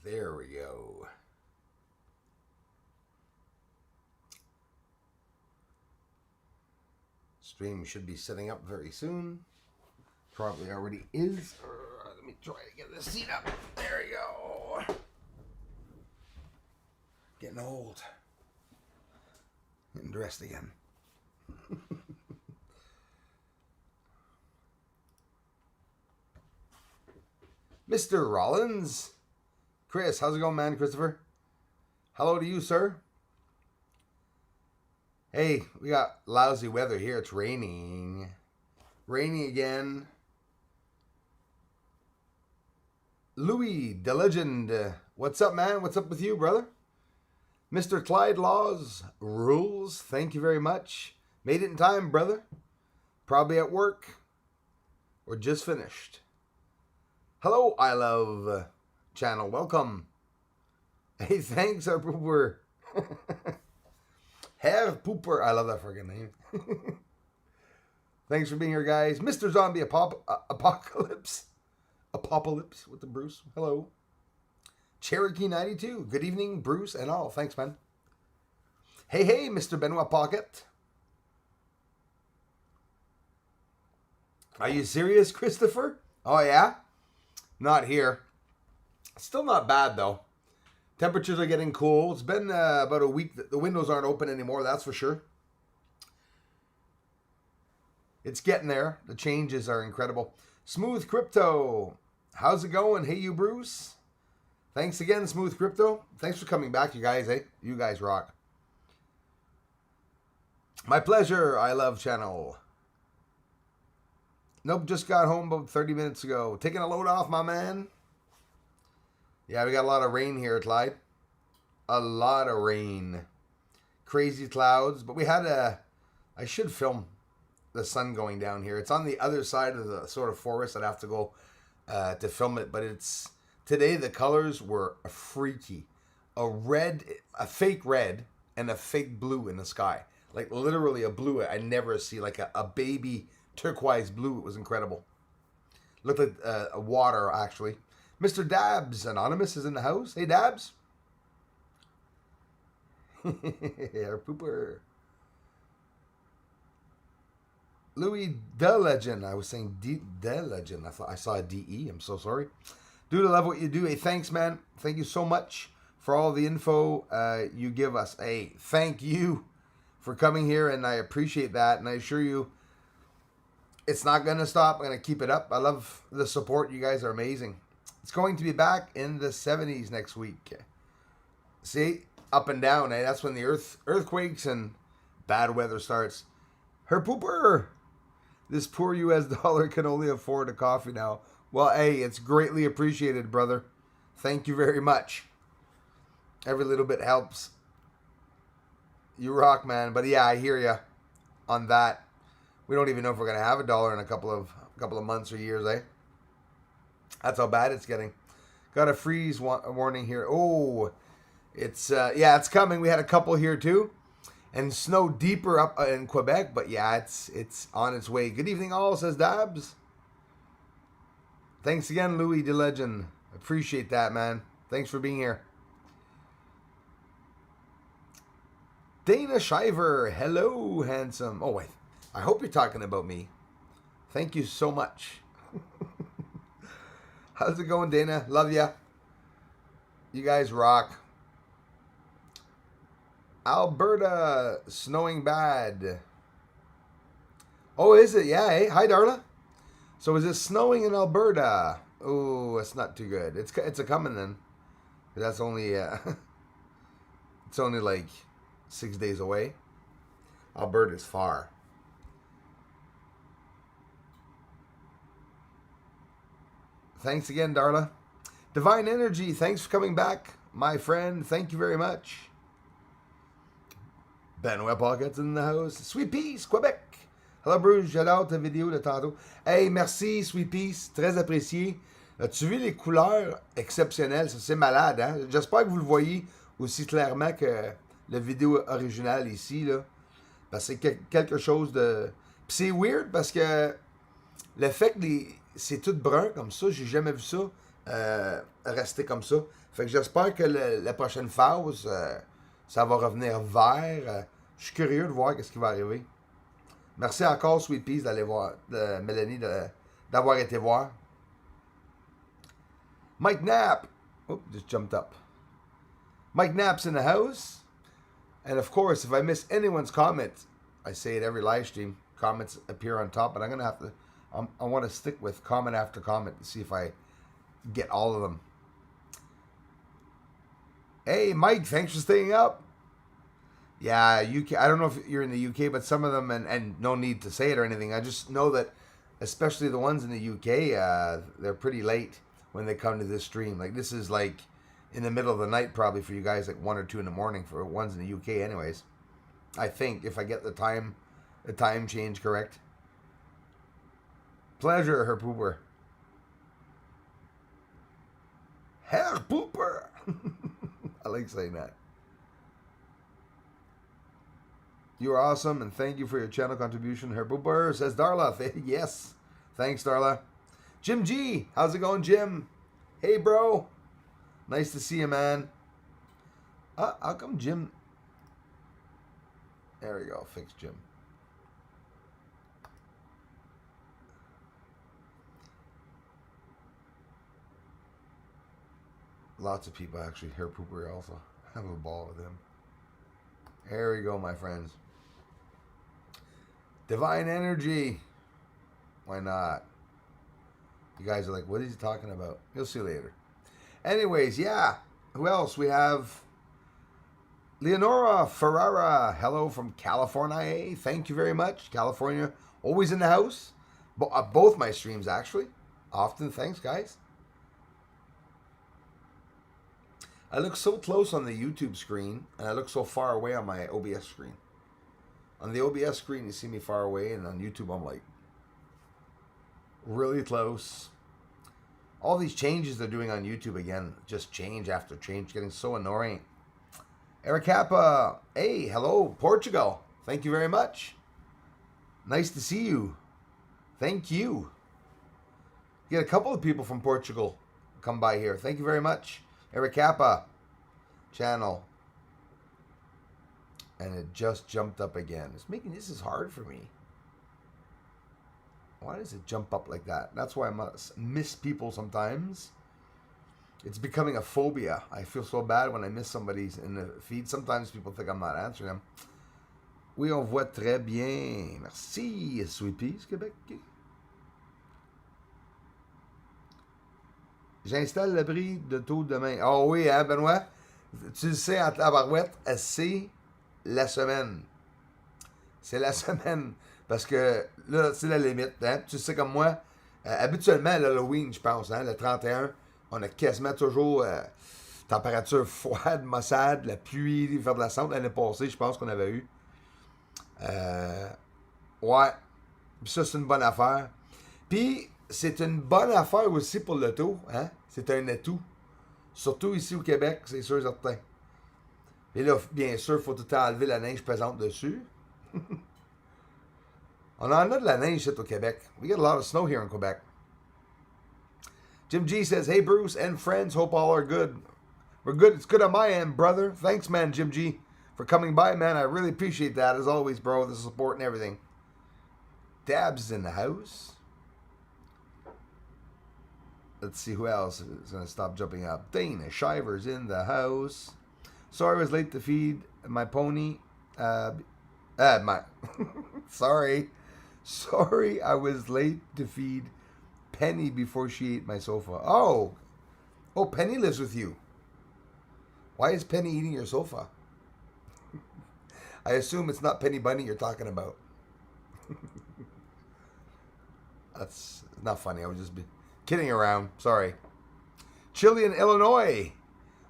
There we go. Stream should be setting up very soon. Probably already is. Let me try to get this seat up. There we go. Getting old. Getting dressed again. Mr. Rollins. Chris, how's it going, man? Christopher. Hello to you, sir. Hey, we got lousy weather here. It's raining. Raining again. Louis, the legend. What's up, man? What's up with you, brother? Mr. Clyde Laws Rules. Thank you very much. Made it in time, brother. Probably at work. Or just finished. Hello, I Love channel. Welcome. Hey, thanks, Herr Pooper. Herr Pooper. I love that freaking name. Thanks for being here, guys. Mr. Zombie Apocalypse. Apocalypse with the Bruce. Hello. Cherokee 92. Good evening, Bruce and all. Thanks, man. Hey, hey, Mr. Benoit Pocket. Are you serious, Christopher? Oh, yeah? Not here. Still not bad, though. Temperatures are getting cool. It's been about a week that the windows aren't open anymore, that's for sure. It's getting there. The changes are incredible. Smooth Crypto. How's it going? Hey, you, Bruce. Thanks again, Smooth Crypto. Thanks for coming back, you guys. Eh? You guys rock. My pleasure. I Love channel. Nope, just got home about 30 minutes ago. Taking a load off, my man. Yeah, we got a lot of rain here, Clyde. A lot of rain. Crazy clouds. But we had I should film the sun going down here. It's on the other side of the sort of forest. I'd have to go to film it. But it's... Today, the colors were freaky. A fake red, and a fake blue in the sky. Like, literally a blue I never see. Like a baby turquoise blue. It was incredible. Looked like water, actually. Mr. Dabs Anonymous is in the house. Hey, Dabs. Our pooper. Louis the Legend. I was saying the Legend. I thought I saw a DE. I'm so sorry. Dude, I love what you do. Hey, thanks, man. Thank you so much for all the info you give us. Hey, thank you for coming here, and I appreciate that. And I assure you, it's not going to stop. I'm going to keep it up. I love the support. You guys are amazing. It's going to be back in the 70s next week. See? Up and down. Eh? That's when the earthquakes and bad weather starts. Her pooper! This poor US dollar can only afford a coffee now. Well, hey, it's greatly appreciated, brother. Thank you very much. Every little bit helps. You rock, man. But yeah, I hear you on that. We don't even know if we're going to have a dollar in a couple of months or years, eh? That's how bad it's getting. Got a freeze warning here. Oh, it's it's coming. We had a couple here too, and snow deeper up in Quebec. But yeah, it's on its way. Good evening, all, says Dabs. Thanks again, Louis the Legend. Appreciate that, man. Thanks for being here. Dana Shiver. Hello, handsome. Oh wait, I hope you're talking about me. Thank you so much. How's it going, Dana? Love ya. You guys rock. Alberta, snowing bad. Oh, is it? Yeah, hey. Hi, Darla. So is it snowing in Alberta? Oh, it's not too good. It's a coming then. That's only, it's only like 6 days away. Alberta's far. Thanks again, Darla. Divine Energy, thanks for coming back, my friend. Thank you very much. Benoit Pockets in the house. Sweet Peace, Québec. Hello, Bruce. J'adore ta vidéo de tantôt. Hey, merci, Sweet Peace. Très apprécié. As-tu vu les couleurs exceptionnelles? C'est malade, hein? J'espère que vous le voyez aussi clairement que la vidéo originale ici, là. Parce que c'est quelque chose de... Puis c'est weird parce que le fait que c'est tout brun comme ça, j'ai jamais vu ça rester comme ça. Fait que j'espère que la prochaine phase, ça va revenir vert. Je suis curieux de voir ce qui va arriver. Merci encore, Sweet Peas, d'aller voir, Mélanie, d'avoir été voir. Mike Knapp. Oh, just jumped up. Mike Knapp's in the house. And of course, if I miss anyone's comment, I say it every live stream, comments appear on top, but I'm going to have to, I want to stick with comment after comment to see if I get all of them. Hey, Mike, thanks for staying up. Yeah, UK. I don't know if you're in the UK, but some of them, and no need to say it or anything. I just know that, especially the ones in the UK, they're pretty late when they come to this stream. Like, this is like in the middle of the night probably for you guys, like 1 or 2 in the morning for ones in the UK anyways. I think, if I get the time change correct. Pleasure, Herr Pooper. Herr Pooper! I like saying that. You are awesome, and thank you for your channel contribution. Herr Pooper, says Darla. Yes. Thanks, Darla. Jim G. How's it going, Jim? Hey, bro. Nice to see you, man. How come Jim... There we go. Fix Jim. Lots of people actually. Herr Pooper also. Have a ball with him. There we go, my friends. Divine Energy. Why not? You guys are like, what is he talking about? You'll see later. Anyways, yeah. Who else? We have Leonora Ferrara. Hello from California. Thank you very much. California. Always in the house. Both my streams, actually. Often. Thanks, guys. I look so close on the YouTube screen, and I look so far away on my OBS screen. On the OBS screen, you see me far away, and on YouTube, I'm like really close. All these changes they're doing on YouTube, again, just change after change, getting so annoying. Eric Kappa, hey, hello, Portugal. Thank you very much. Nice to see you. Thank you. You get a couple of people from Portugal come by here. Thank you very much. Eric Kappa channel. And it just jumped up again. It's making this is hard for me. Why does it jump up like that? That's why I must miss people sometimes. It's becoming a phobia. I feel so bad when I miss somebody's in the feed. Sometimes people think I'm not answering them. Oui, on voit très bien. Merci, Sweet Peas, Québec. J'installe l'abri de taux demain. Oh oui, hein, Benoît? Tu le sais, en tabarouette, c'est la semaine. C'est la semaine. Parce que là, c'est la limite. Hein? Tu sais comme moi, habituellement, l'Halloween, je pense, hein, le 31, on a quasiment toujours température froide, maussade, la pluie, faire de la cendre. L'année passée, je pense qu'on avait eu. Ouais. Puis ça, c'est une bonne affaire. Puis, c'est une bonne affaire aussi pour l'auto. Hein? C'est un atout. Surtout ici au Québec, c'est sûr et certain. Et là, bien sûr, il faut tout le temps enlever la neige pesante dessus. On en a de la neige ici au Québec. We get a lot of snow here in Quebec. Jim G says, hey, Bruce and friends, hope all are good. We're good. It's good on my end, brother. Thanks, man, Jim G, for coming by, man. I really appreciate that, as always, bro, the support and everything. Dabs is in the house. Let's see who else is going to stop jumping up. Dana Shiver's in the house. Sorry I was late to feed my pony. Sorry I was late to feed Penny before she ate my sofa. Oh, Penny lives with you. Why is Penny eating your sofa? I assume it's not Penny Bunny you're talking about. That's not funny. I was just kidding around. Sorry. Chilean, Illinois.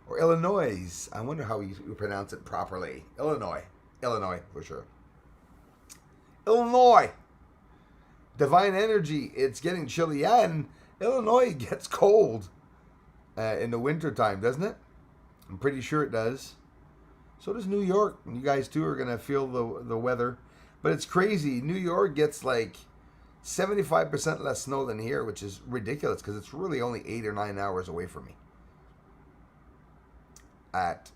Or Illinois. I wonder how you pronounce it properly. Illinois. Illinois, for sure. Illinois. Divine Energy. It's getting chilly. Yeah, and Illinois gets cold in the wintertime, doesn't it? I'm pretty sure it does. So does New York. You guys, too, are going to feel the weather. But it's crazy. New York gets like 75% less snow than here, which is ridiculous because it's really only 8 or 9 hours away from me at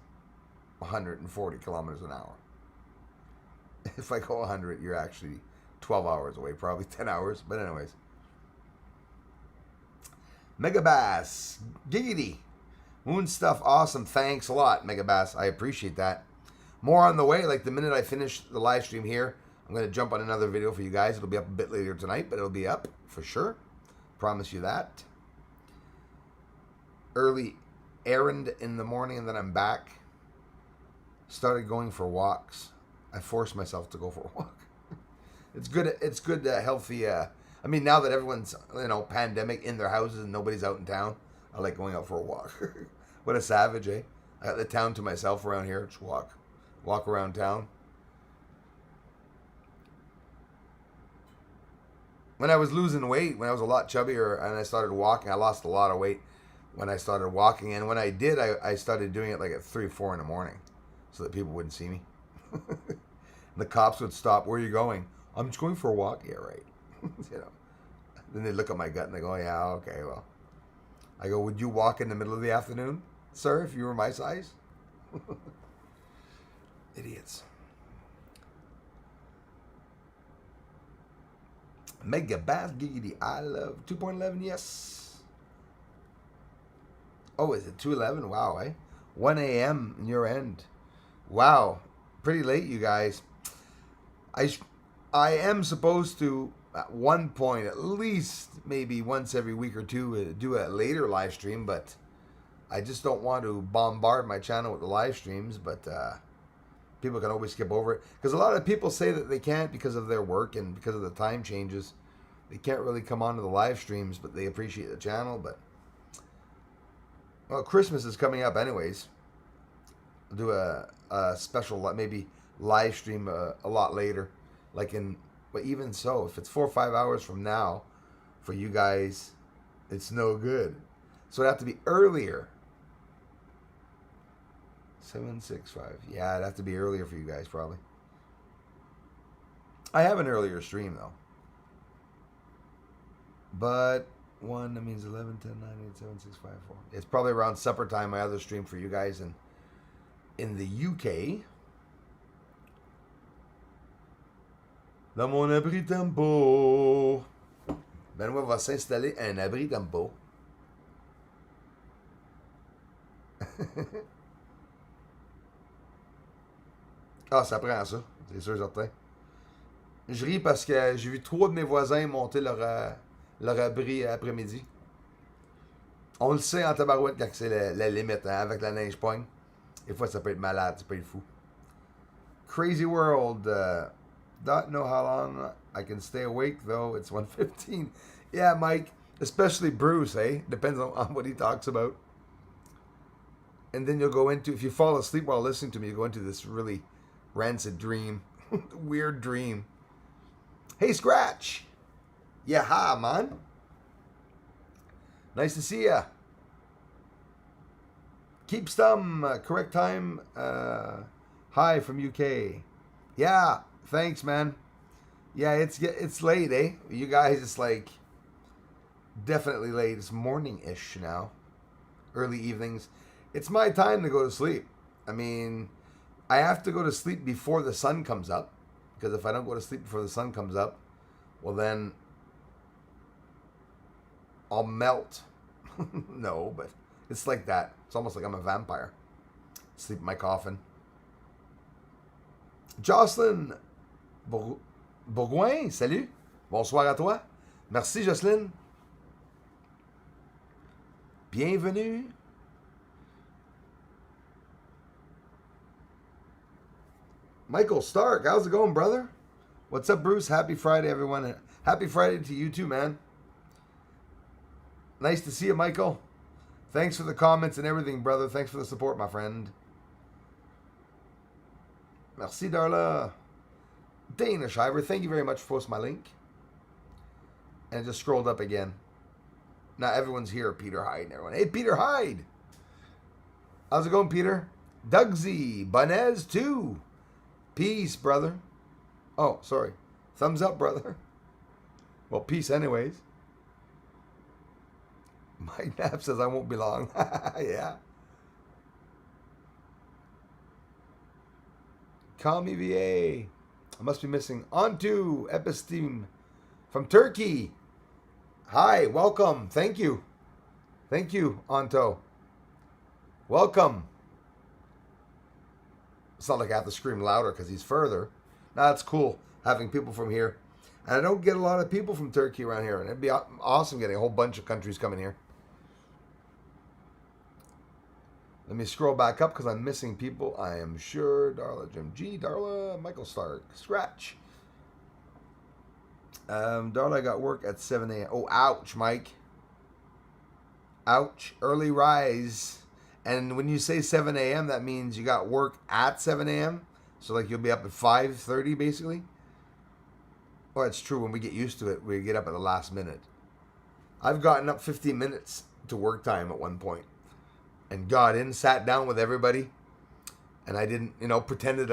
140 kilometers an hour. If I go 100, you're actually 12 hours away, probably 10 hours. But anyways. Megabass, giggity. Moon stuff, awesome. Thanks a lot, Megabass. I appreciate that. More on the way. Like the minute I finish the live stream here, I'm going to jump on another video for you guys. It'll be up a bit later tonight, but it'll be up for sure. Promise you that. Early errand in the morning, and then I'm back. Started going for walks. I forced myself to go for a walk. It's good. It's good, healthy. I mean, now that everyone's pandemic in their houses and nobody's out in town, I like going out for a walk. What a savage, eh? I got the town to myself around here. Just walk around town. When I was losing weight, when I was a lot chubbier and I started walking, I lost a lot of weight when I started walking. And when I did, I started doing it like at 3 or 4 in the morning so that people wouldn't see me. The cops would stop. Where are you going? I'm just going for a walk. Yeah, right. Then they look at my gut and they go, yeah, okay, well. I go, would you walk in the middle of the afternoon, sir, if you were my size? Idiots. Mega Bath Giggity, I love 2.11, yes. Oh, is it 2:11? Wow, eh? 1 a.m. in your end. Wow, pretty late, you guys. I am supposed to, at one point, at least maybe once every week or two, do a later live stream, but I just don't want to bombard my channel with the live streams, but people can always skip over it. Because a lot of people say that they can't because of their work and because of the time changes. They can't really come onto the live streams, but they appreciate the channel. But, well, Christmas is coming up anyways. I'll do a special, maybe live stream a lot later. But even so, if it's 4 or 5 hours from now, for you guys, it's no good. So it'd have to be earlier. 765. Yeah, it'd have to be earlier for you guys, probably. I have an earlier stream, though. But 1, that means 11, 10, 9, 8, 7, 6, 5, 4. It's probably around supper time, my other stream for you guys in the UK. Dans mon abri tempo. Benoît va s'installer un abri tempo. Ah, ça prend ça, c'est sûr certain. Je ris parce que j'ai vu 3 de mes voisins monter leur abri après-midi. On le sait en tabarouette quand c'est la limite, hein, avec la neige pogne. Des fois, ça peut être malade, ça peut être fou. Crazy world. Don't know how long I can stay awake, though. It's 1:15. Yeah, Mike. Especially Bruce, eh? Depends on what he talks about. And then you'll go into, if you fall asleep while listening to me, you go into this really rancid dream. Weird dream. Hey, Scratch. Yeah, hi, man. Nice to see ya. Keep Stum. Correct time. Hi from UK. Yeah. Thanks, man. Yeah, it's late, eh? You guys, it's like definitely late. It's morning-ish now. Early evenings. It's my time to go to sleep. I mean, I have to go to sleep before the sun comes up. Because if I don't go to sleep before the sun comes up, well then I'll melt. No, but it's like that. It's almost like I'm a vampire. Sleep in my coffin. Jocelyn Bourgoin, salut. Bonsoir à toi. Merci, Jocelyne. Bienvenue. Michael Stark, how's it going, brother? What's up, Bruce? Happy Friday, everyone. Happy Friday to you too, man. Nice to see you, Michael. Thanks for the comments and everything, brother. Thanks for the support, my friend. Merci, Darla. Dana Shiver, thank you very much for posting my link. And it just scrolled up again. Now everyone's here. Peter Hyde and everyone. Hey, Peter Hyde. How's it going, Peter? Dougsy. Banez, too. Peace, brother. Oh, sorry. Thumbs up, brother. Well, peace anyways. Mike Knapp says I won't be long. Yeah. Call me VA. I must be missing Onto Episteme from Turkey. Hi, welcome. Thank you. Thank you, Anto. Welcome. It's not like I have to scream louder because he's further. Now, it's cool having people from here. And I don't get a lot of people from Turkey around here. And it'd be awesome getting a whole bunch of countries coming here. Let me scroll back up because I'm missing people. I am sure. Darla, Jim G, Darla, Michael Stark, Scratch. Darla, I got work at 7 a.m. Oh, ouch, Mike. Ouch. Early rise. And when you say 7 a.m., that means you got work at 7 a.m.? So, like, you'll be up at 5:30, basically? Well, it's true. When we get used to it, we get up at the last minute. I've gotten up 15 minutes to work time at one point. And got in, sat down with everybody. And I didn't, pretended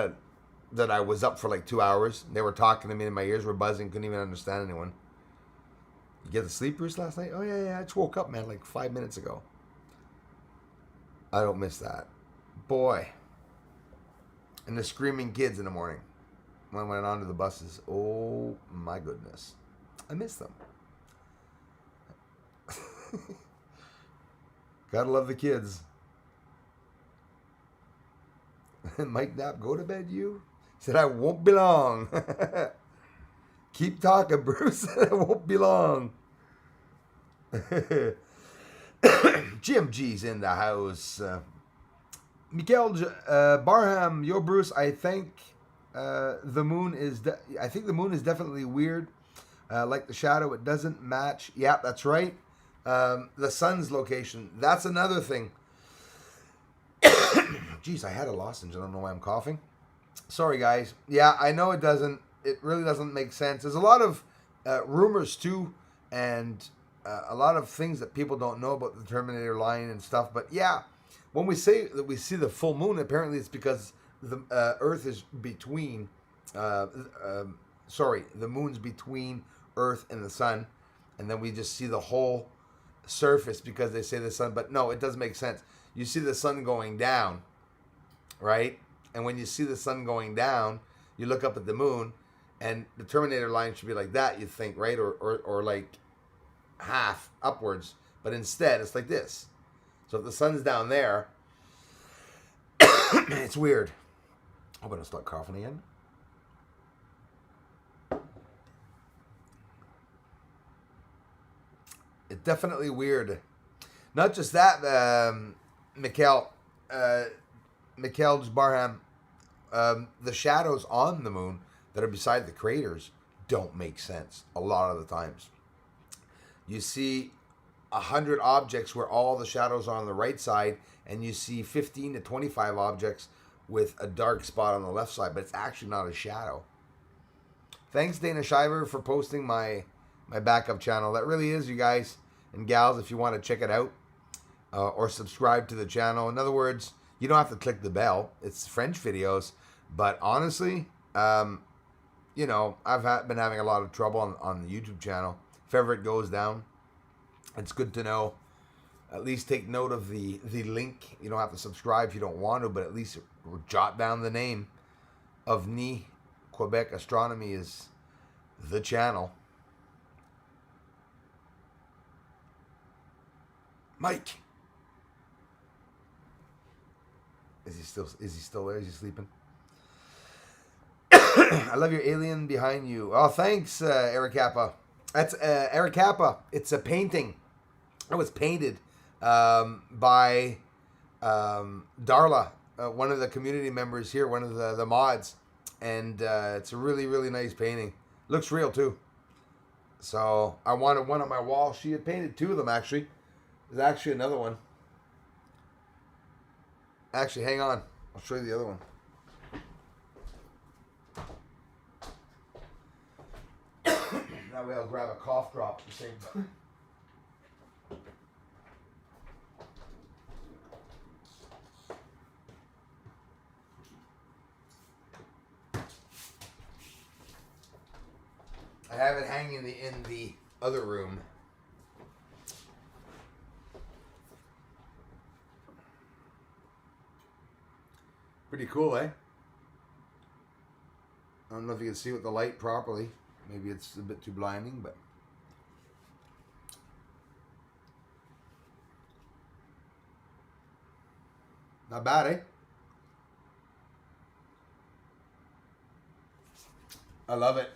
that I was up for like 2 hours. They were talking to me and my ears were buzzing. Couldn't even understand anyone. You get the sleep, Bruce, last night? Oh, yeah. I just woke up, man, like 5 minutes ago. I don't miss that. Boy. And the screaming kids in the morning when I went on to the buses. Oh, my goodness. I miss them. Gotta love the kids. Mike Knapp, go to bed, you? He said, I won't be long. Keep talking, Bruce. I won't be long. GMG's in the house. Mikael Barham, yo, Bruce, I think the moon is definitely weird. Like the shadow, it doesn't match. Yeah, that's right. The sun's location. That's another thing. Jeez, I had a lozenge. I don't know why I'm coughing. Sorry, guys. Yeah, I know it doesn't. It really doesn't make sense. There's a lot of rumors too, and a lot of things that people don't know about the Terminator line and stuff. But yeah, when we say that we see the full moon, apparently it's because the Earth is between. The moon's between Earth and the sun, and then we just see the whole surface because they say the sun. But no, it doesn't make sense. You see the sun going down, right? And when you see the sun going down, you look up at the moon, and the Terminator line should be like that, you'd think, right? Or like half upwards. But instead, it's like this. So if the sun's down there, it's weird. I'm going to start coughing again. It's definitely weird. Not just that, Mikhail Barham, the shadows on the moon that are beside the craters don't make sense a lot of the times. You see 100 objects where all the shadows are on the right side, and you see 15 to 25 objects with a dark spot on the left side, but it's actually not a shadow. Thanks, Dana Shiver, for posting my backup channel. That really is, you guys and gals, if you want to check it out. Or subscribe to the channel. In other words, you don't have to click the bell. It's French videos. But honestly, I've been having a lot of trouble on the YouTube channel. If ever it goes down, it's good to know. At least take note of the link. You don't have to subscribe if you don't want to, but at least jot down the name of NI Quebec Astronomy is the channel. Mike. Is he still there? Is he sleeping? I love your alien behind you. Oh, thanks, Eric Kappa. That's Eric Kappa. It's a painting. It was painted by Darla, one of the community members here, one of the mods. And it's a really, really nice painting. Looks real, too. So I wanted one on my wall. She had painted two of them, actually. There's actually another one. Actually, hang on. I'll show you the other one. That way I'll grab a cough drop at the same time. I have it hanging in the other room. Pretty cool, eh? I don't know if you can see with the light properly. Maybe it's a bit too blinding, but... Not bad, eh? I love it.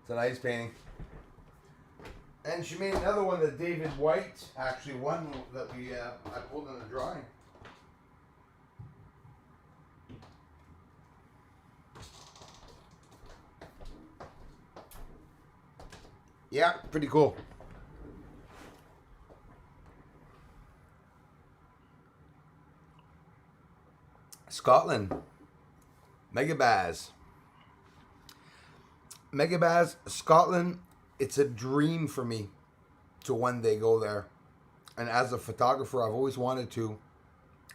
It's a nice painting. And she made another one that David White actually won that I pulled in the drawing. Yeah, pretty cool. Scotland. Megabaz, Scotland, it's a dream for me to one day go there. And as a photographer, I've always wanted to.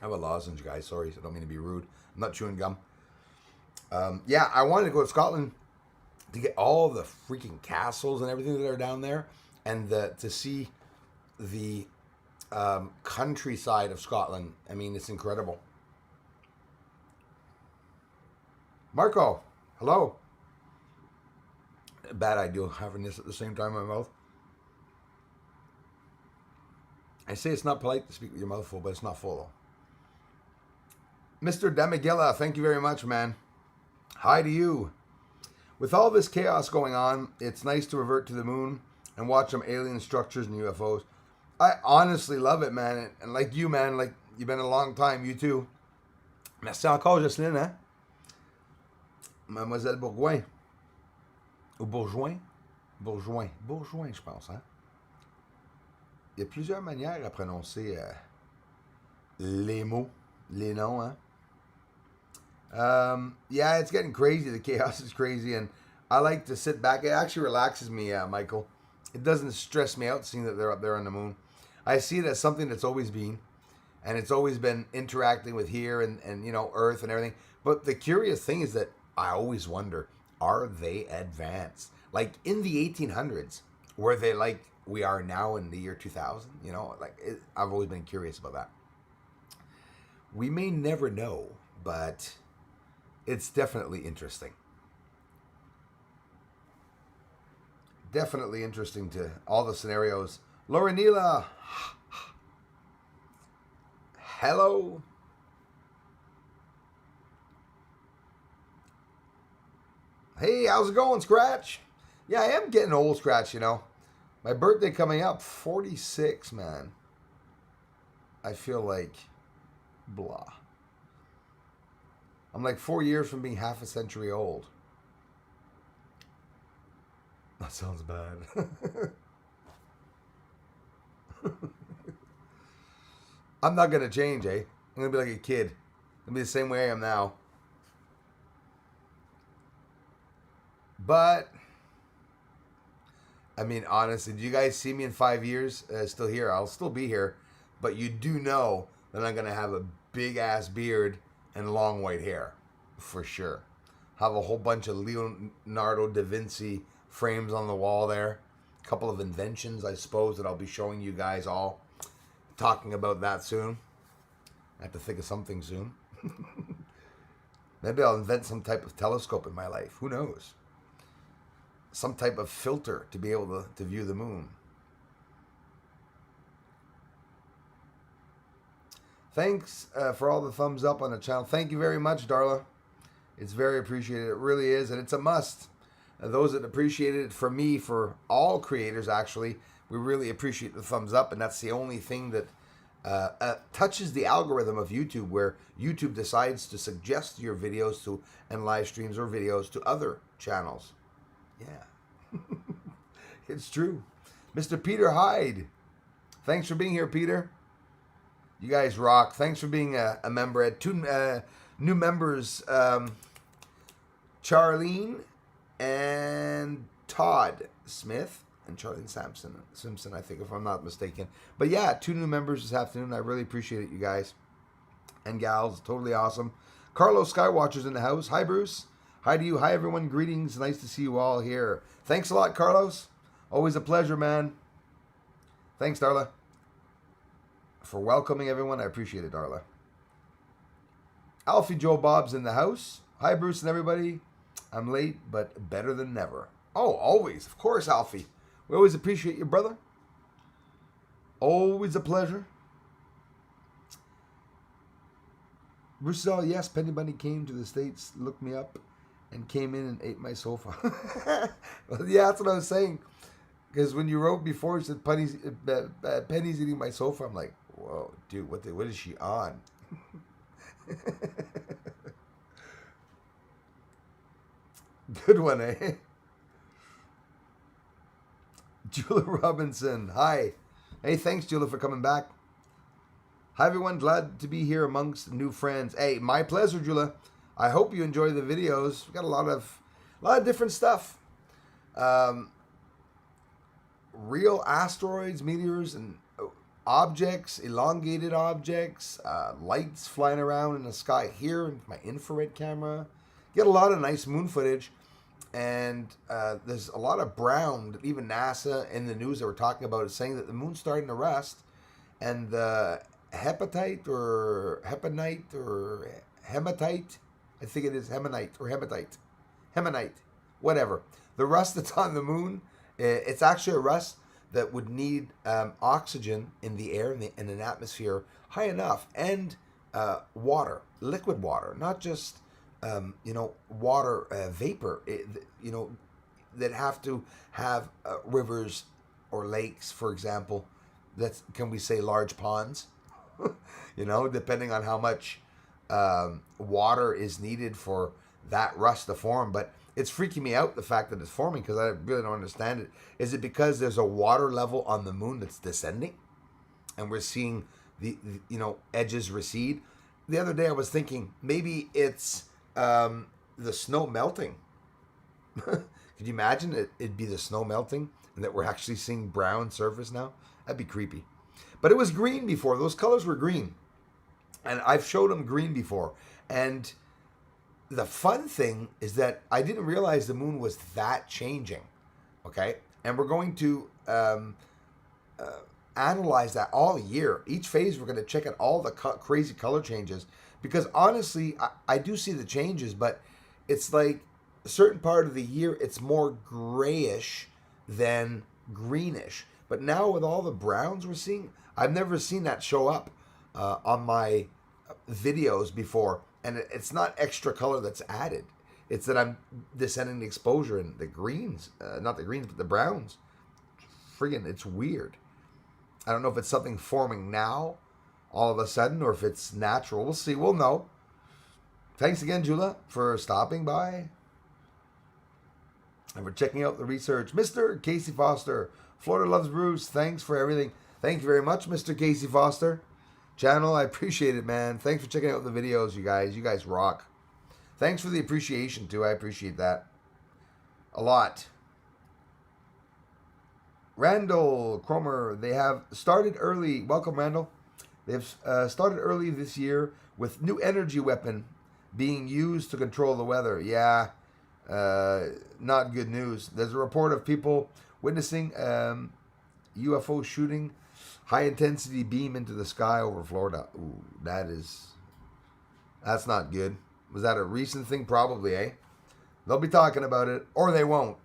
I have a lozenge, guys. Sorry, I don't mean to be rude. I'm not chewing gum. Yeah, I wanted to go to Scotland to get all the freaking castles and everything that are down there, and to see the countryside of Scotland. I mean, it's incredible. Marco, hello. Bad idea having this at the same time in my mouth. I say it's not polite to speak with your mouth full, but it's not full though. Mr. Demigilla, thank you very much, man. Hi to you. With all this chaos going on, it's nice to revert to the moon and watch some alien structures and UFOs. I honestly love it, man. And like you, man, like you've been a long time, you too. Merci encore, Jocelyne, hein? Mademoiselle Bourgoin. Ou Bourgoin? Bourgoin, je pense, hein? Il y a plusieurs manières à prononcer les mots, les noms, hein? Yeah, it's getting crazy. The chaos is crazy, and I like to sit back. It actually relaxes me, Michael. It doesn't stress me out seeing that they're up there on the moon. I see it as something that's always been, and it's always been interacting with here and you know, Earth and everything. But the curious thing is that I always wonder, are they advanced? Like in the 1800s, were they like we are now in the year 2000? You know, I've always been curious about that. We may never know, but it's definitely interesting. Definitely interesting to all the scenarios. Laurenila, hello. Hey, how's it going, Scratch? Yeah, I am getting old, Scratch, you know. My birthday coming up, 46, man. I feel like blah. I'm like 4 years from being half a century old. That sounds bad. I'm not going to change, eh? I'm going to be like a kid. I'm going to be the same way I am now. But, I mean, honestly, do you guys see me in 5 years still here? I'll still be here. But you do know that I'm going to have a big-ass beard and long white hair. For sure. Have a whole bunch of Leonardo da Vinci frames on the wall there. A couple of inventions, I suppose, that I'll be showing you guys all. Talking about that soon. I have to think of something soon. Maybe I'll invent some type of telescope in my life. Who knows? Some type of filter to be able to view the moon. Thanks for all the thumbs up on the channel. Thank you very much, Darla. It's very appreciated. It really is, and it's a must. Those that appreciate it, for me, for all creators, actually, we really appreciate the thumbs up, and that's the only thing that touches the algorithm of YouTube, where YouTube decides to suggest your videos to and live streams or videos to other channels. Yeah, it's true. Mr. Peter Hyde, thanks for being here, Peter. You guys rock. Thanks for being a member. At two new members, Charlene and Todd Smith. And Charlene Simpson, I think, if I'm not mistaken. But yeah, 2 new members this afternoon. I really appreciate it, you guys and gals. Totally awesome. Carlos Skywatcher's in the house. Hi, Bruce. Hi to you. Hi, everyone. Greetings. Nice to see you all here. Thanks a lot, Carlos. Always a pleasure, man. Thanks, Darla, for welcoming everyone. I appreciate it, Darla. Alfie Joe Bob's in the house. Hi, Bruce and everybody. I'm late, but better than never. Oh, always. Of course, Alfie. We always appreciate you, brother. Always a pleasure. Bruce says, oh, yes, Penny Bunny came to the States, looked me up, and came in and ate my sofa. Well, yeah, that's what I was saying. Because when you wrote before, you said Penny's eating my sofa. I'm like, whoa, dude, what is she on? Good one, eh? Julia Robinson, hi. Hey, thanks, Julia, for coming back. Hi, everyone. Glad to be here amongst new friends. Hey, my pleasure, Julia. I hope you enjoy the videos. We've got a lot of different stuff. Real asteroids, meteors, and objects, elongated objects, lights flying around in the sky here with my infrared camera. Get a lot of nice moon footage. And there's a lot of brown. Even NASA in the news that we're talking about is saying that the moon's starting to rust. And the hematite, I think it is hematite, whatever. The rust that's on the moon, it's actually a rust that would need oxygen in the air, in an atmosphere high enough, and water, liquid water, not just water vapor, that have to have rivers or lakes, for example. Can we say large ponds? Depending on how much water is needed for that rust to form. But it's freaking me out, the fact that it's forming, because I really don't understand it. Is it because there's a water level on the moon that's descending, and we're seeing the edges recede? The other day I was thinking maybe it's the snow melting. Could you imagine it'd be the snow melting and that we're actually seeing brown surface now? That'd be creepy. But it was green before. Those colors were green. And I've showed them green before. And the fun thing is that I didn't realize the moon was that changing. Okay? And we're going to analyze that all year. Each phase, we're going to check out all the crazy color changes. Because honestly, I do see the changes, but it's like a certain part of the year, it's more grayish than greenish. But now with all the browns we're seeing, I've never seen that show up on my videos before. And it's not extra color that's added. It's that I'm descending the exposure in the greens, not the greens, but the browns. Friggin', it's weird. I don't know if it's something forming now, all of a sudden, or if it's natural. We'll see. We'll know. Thanks again, Jula, for stopping by and for checking out the research. Mr. Casey Foster, Florida Loves Bruce. Thanks for everything. Thank you very much, Mr. Casey Foster. Channel, I appreciate it, man. Thanks for checking out the videos, you guys. You guys rock. Thanks for the appreciation, too. I appreciate that a lot. Randall Cromer, they have started early. Welcome, Randall. They've started early this year with new energy weapon being used to control the weather. Yeah, not good news. There's a report of people witnessing UFO shooting high-intensity beam into the sky over Florida. Ooh, that's not good. Was that a recent thing? Probably, eh? They'll be talking about it, or they won't.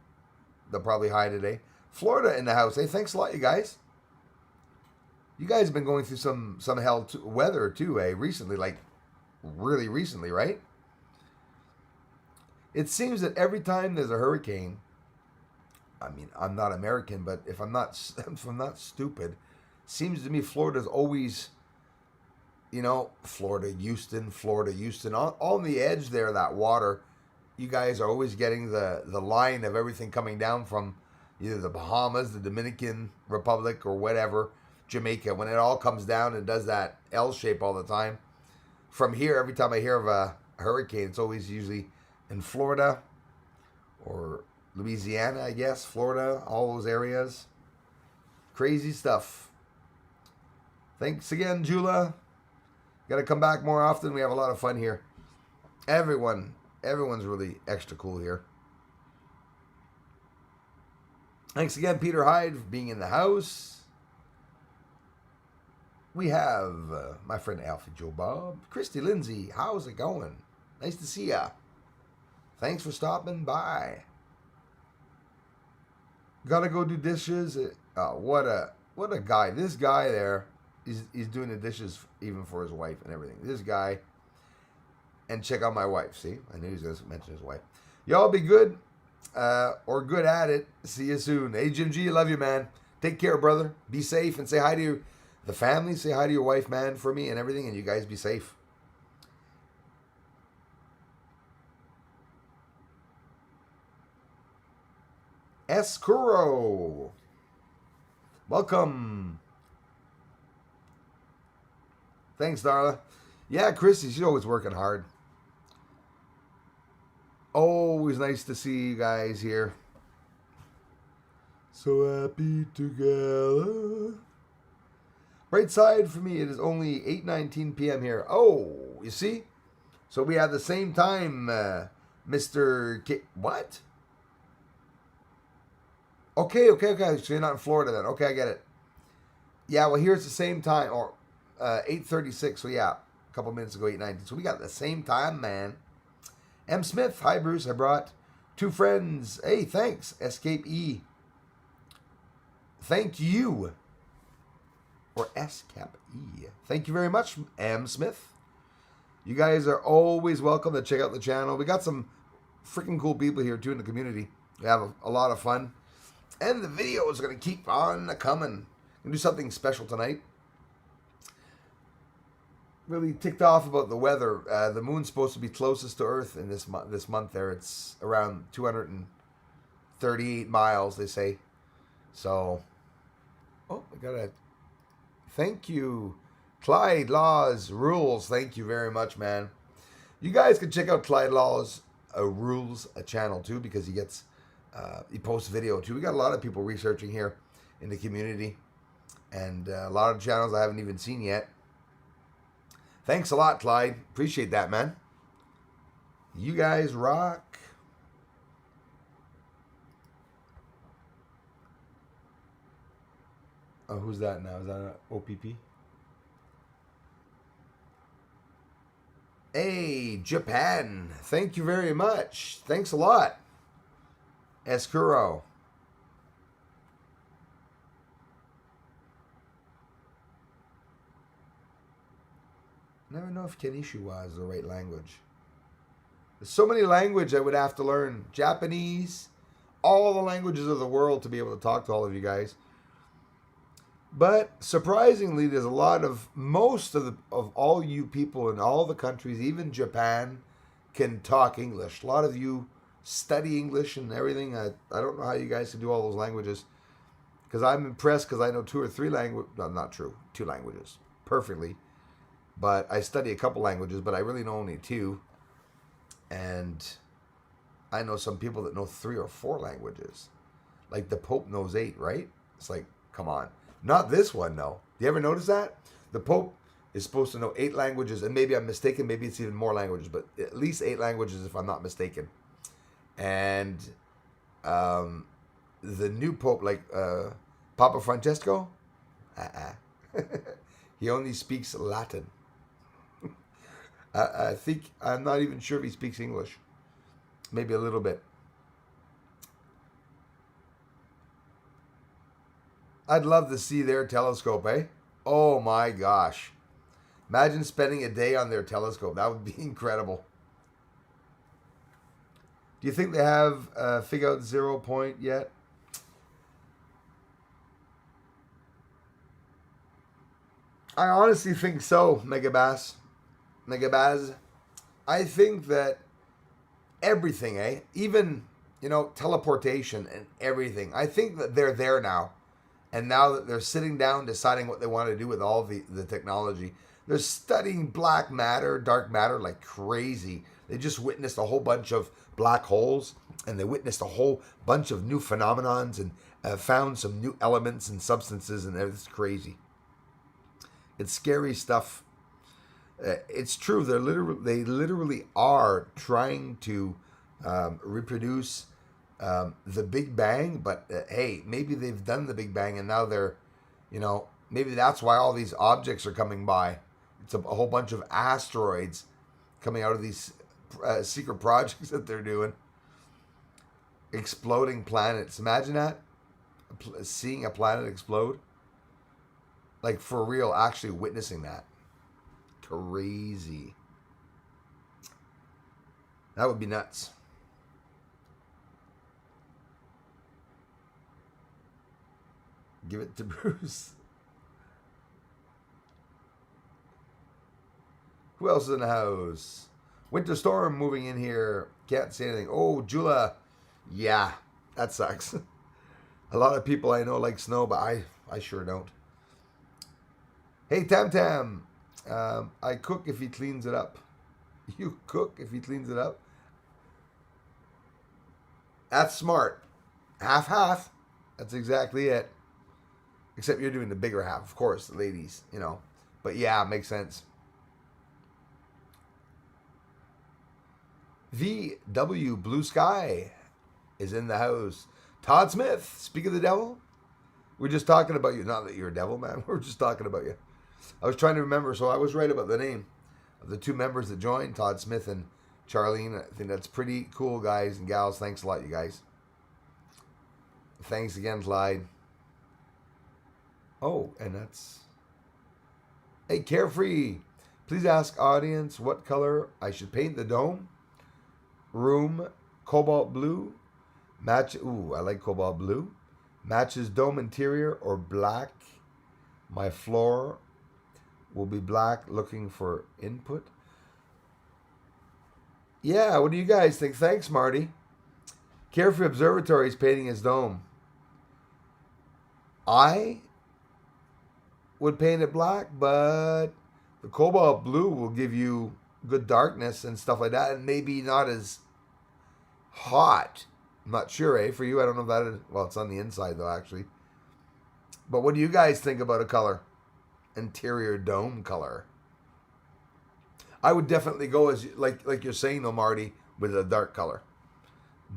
They'll probably hide it, eh? Florida in the house, eh? Thanks a lot, you guys. You guys have been going through some hell weather too, eh? Recently, like really recently, right? It seems that every time there's a hurricane, I mean, I'm not American, but if I'm not stupid, seems to me Florida's always, Florida, Houston, all on the edge there, that water. You guys are always getting the line of everything coming down from either the Bahamas, the Dominican Republic, or whatever, Jamaica. When it all comes down and does that L shape all the time. From here, every time I hear of a hurricane, it's always usually in Florida or Louisiana, I guess, Florida, all those areas. Crazy stuff. Thanks again, Jula. Got to come back more often. We have a lot of fun here. Everyone, Everyone's really extra cool here. Thanks again, Peter Hyde, for being in the house. We have my friend Alfie Joe Bob. Christy Lindsay, how's it going? Nice to see ya. Thanks for stopping by. Gotta go do dishes. What a guy. This guy there, he's doing the dishes even for his wife and everything. This guy. And check out my wife. See? I knew he was going to mention his wife. Y'all be good. Or good at it. See you soon. Hey, Jim G, love you, man. Take care, brother. Be safe and say hi to the family. Say hi to your wife, man, for me and everything. And you guys be safe. Escuro. Welcome. Thanks, Darla. Yeah, Chrissy, she's always working hard. Always nice to see you guys here. So happy together. Bright side for me, it is only 8:19 p.m. here. Oh, you see? So we have the same time, Mr. K. What? Okay. So you're not in Florida then. Okay, I get it. Yeah, well, here it's the same time, or 8:36. So yeah, a couple minutes ago, 8:19. So we got the same time, man. M. Smith, hi Bruce. I brought 2 friends. Hey, thanks. Escape E. Thank you. Or S-cap E. Thank you very much, M. Smith. You guys are always welcome to check out the channel. We got some freaking cool people here too in the community. We have a lot of fun. And the video is going to keep on coming. I'm going to do something special tonight. Really ticked off about the weather. The moon's supposed to be closest to Earth in this month there. It's around 238 miles, they say. So, I got to thank you. Clyde Laws Rules. Thank you very much, man. You guys can check out Clyde Laws Rules channel too, because he posts video too. We got a lot of people researching here in the community. And a lot of channels I haven't even seen yet. Thanks a lot, Clyde. Appreciate that, man. You guys rock. Oh, who's that now? Is that an OPP? Hey, Japan. Thank you very much. Thanks a lot. Escuro. Never know if Kinishiwa is the right language. There's so many languages I would have to learn. Japanese, all the languages of the world to be able to talk to all of you guys. But surprisingly, there's most of all you people in all the countries, even Japan, can talk English. A lot of you study English and everything. I don't know how you guys can do all those languages. Because I'm impressed because I know 2 or 3 languages. No, not true. 2 languages. Perfectly. But I study a couple languages, but I really know only 2. And I know some people that know 3 or 4 languages. Like the Pope knows 8, right? It's like, come on. Not this one, though. Do you ever notice that? The Pope is supposed to know 8 languages, and maybe I'm mistaken. Maybe it's even more languages, but at least 8 languages if I'm not mistaken. And the new Pope, like Papa Francesco, he only speaks Latin. I think, I'm not even sure if he speaks English. Maybe a little bit. I'd love to see their telescope, eh? Oh my gosh. Imagine spending a day on their telescope. That would be incredible. Do you think they have figured out 0 point yet? I honestly think so, Megabaz. I think that everything, even, teleportation and everything, I think that they're there now. And now that they're sitting down deciding what they want to do with all the technology, they're studying black matter, dark matter like crazy. They just witnessed a whole bunch of black holes, and they witnessed a whole bunch of new phenomenons and found some new elements and substances, and it's crazy. It's scary stuff. It's true. They literally are trying to reproduce the Big Bang, but hey, maybe they've done the Big Bang and now they're, maybe that's why all these objects are coming by. It's a whole bunch of asteroids coming out of these secret projects that they're doing. Exploding planets. Imagine that. Seeing a planet explode. Like for real, actually witnessing that. Crazy. That would be nuts. Give it to Bruce. Who else is in the house? Winter Storm moving in here. Can't say anything. Oh, Jula. Yeah, that sucks. A lot of people I know like snow, but I sure don't. Hey, Tam Tam. I cook if he cleans it up. You cook if he cleans it up? That's smart. Half. That's exactly it. Except you're doing the bigger half, of course, ladies, But yeah, makes sense. VW Blue Sky is in the house. Todd Smith, speak of the devil. We're just talking about you. Not that you're a devil, man. We're just talking about you. I was trying to remember, so I was right about the name of the two members that joined, Todd Smith and Charlene. I think that's pretty cool, guys and gals. Thanks a lot, you guys. Thanks again, Clyde. Oh, and that's... Hey, Carefree. Please ask audience what color I should paint the dome. Room, cobalt blue. Match... Ooh, I like cobalt blue. Matches dome interior or black. My floor will be black. Looking for input. Yeah, what do you guys think? Thanks, Marty. Carefree Observatory is painting his dome. I would paint it black, but the cobalt blue will give you good darkness and stuff like that, and maybe not as hot. I'm not sure, for you, I don't know if that is... Well, it's on the inside, though, actually. But what do you guys think about a color? Interior dome color. I would definitely go as, like you're saying, though, Marty, with a dark color.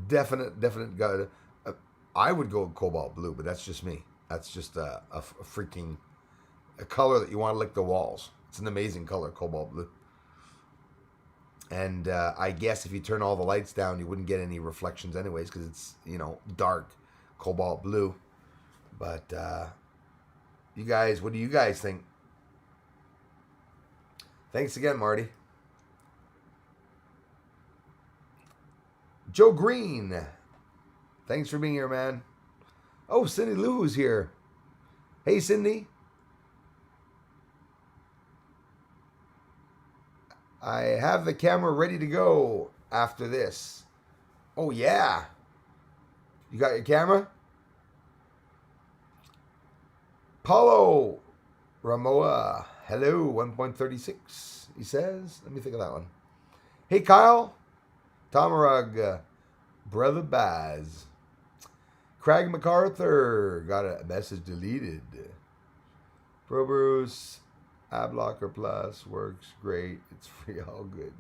Definite. I would go with cobalt blue, but that's just me. That's just a freaking... a color that you want to lick the walls. It's an amazing color, cobalt blue. And I guess if you turn all the lights down, you wouldn't get any reflections anyways, because it's, dark cobalt blue. But you guys, what do you guys think? Thanks again, Marty. Joe Green. Thanks for being here, man. Oh, Cindy Lou is here. Hey, Cindy. I have the camera ready to go after this. Oh, yeah. You got your camera? Paulo Ramoa. Hello, 1.36, he says. Let me think of that one. Hey, Kyle. Tomarug. Brother Baz. Craig MacArthur. Got a message deleted. Pro Bruce. AdBlocker Plus works great. It's free, all good.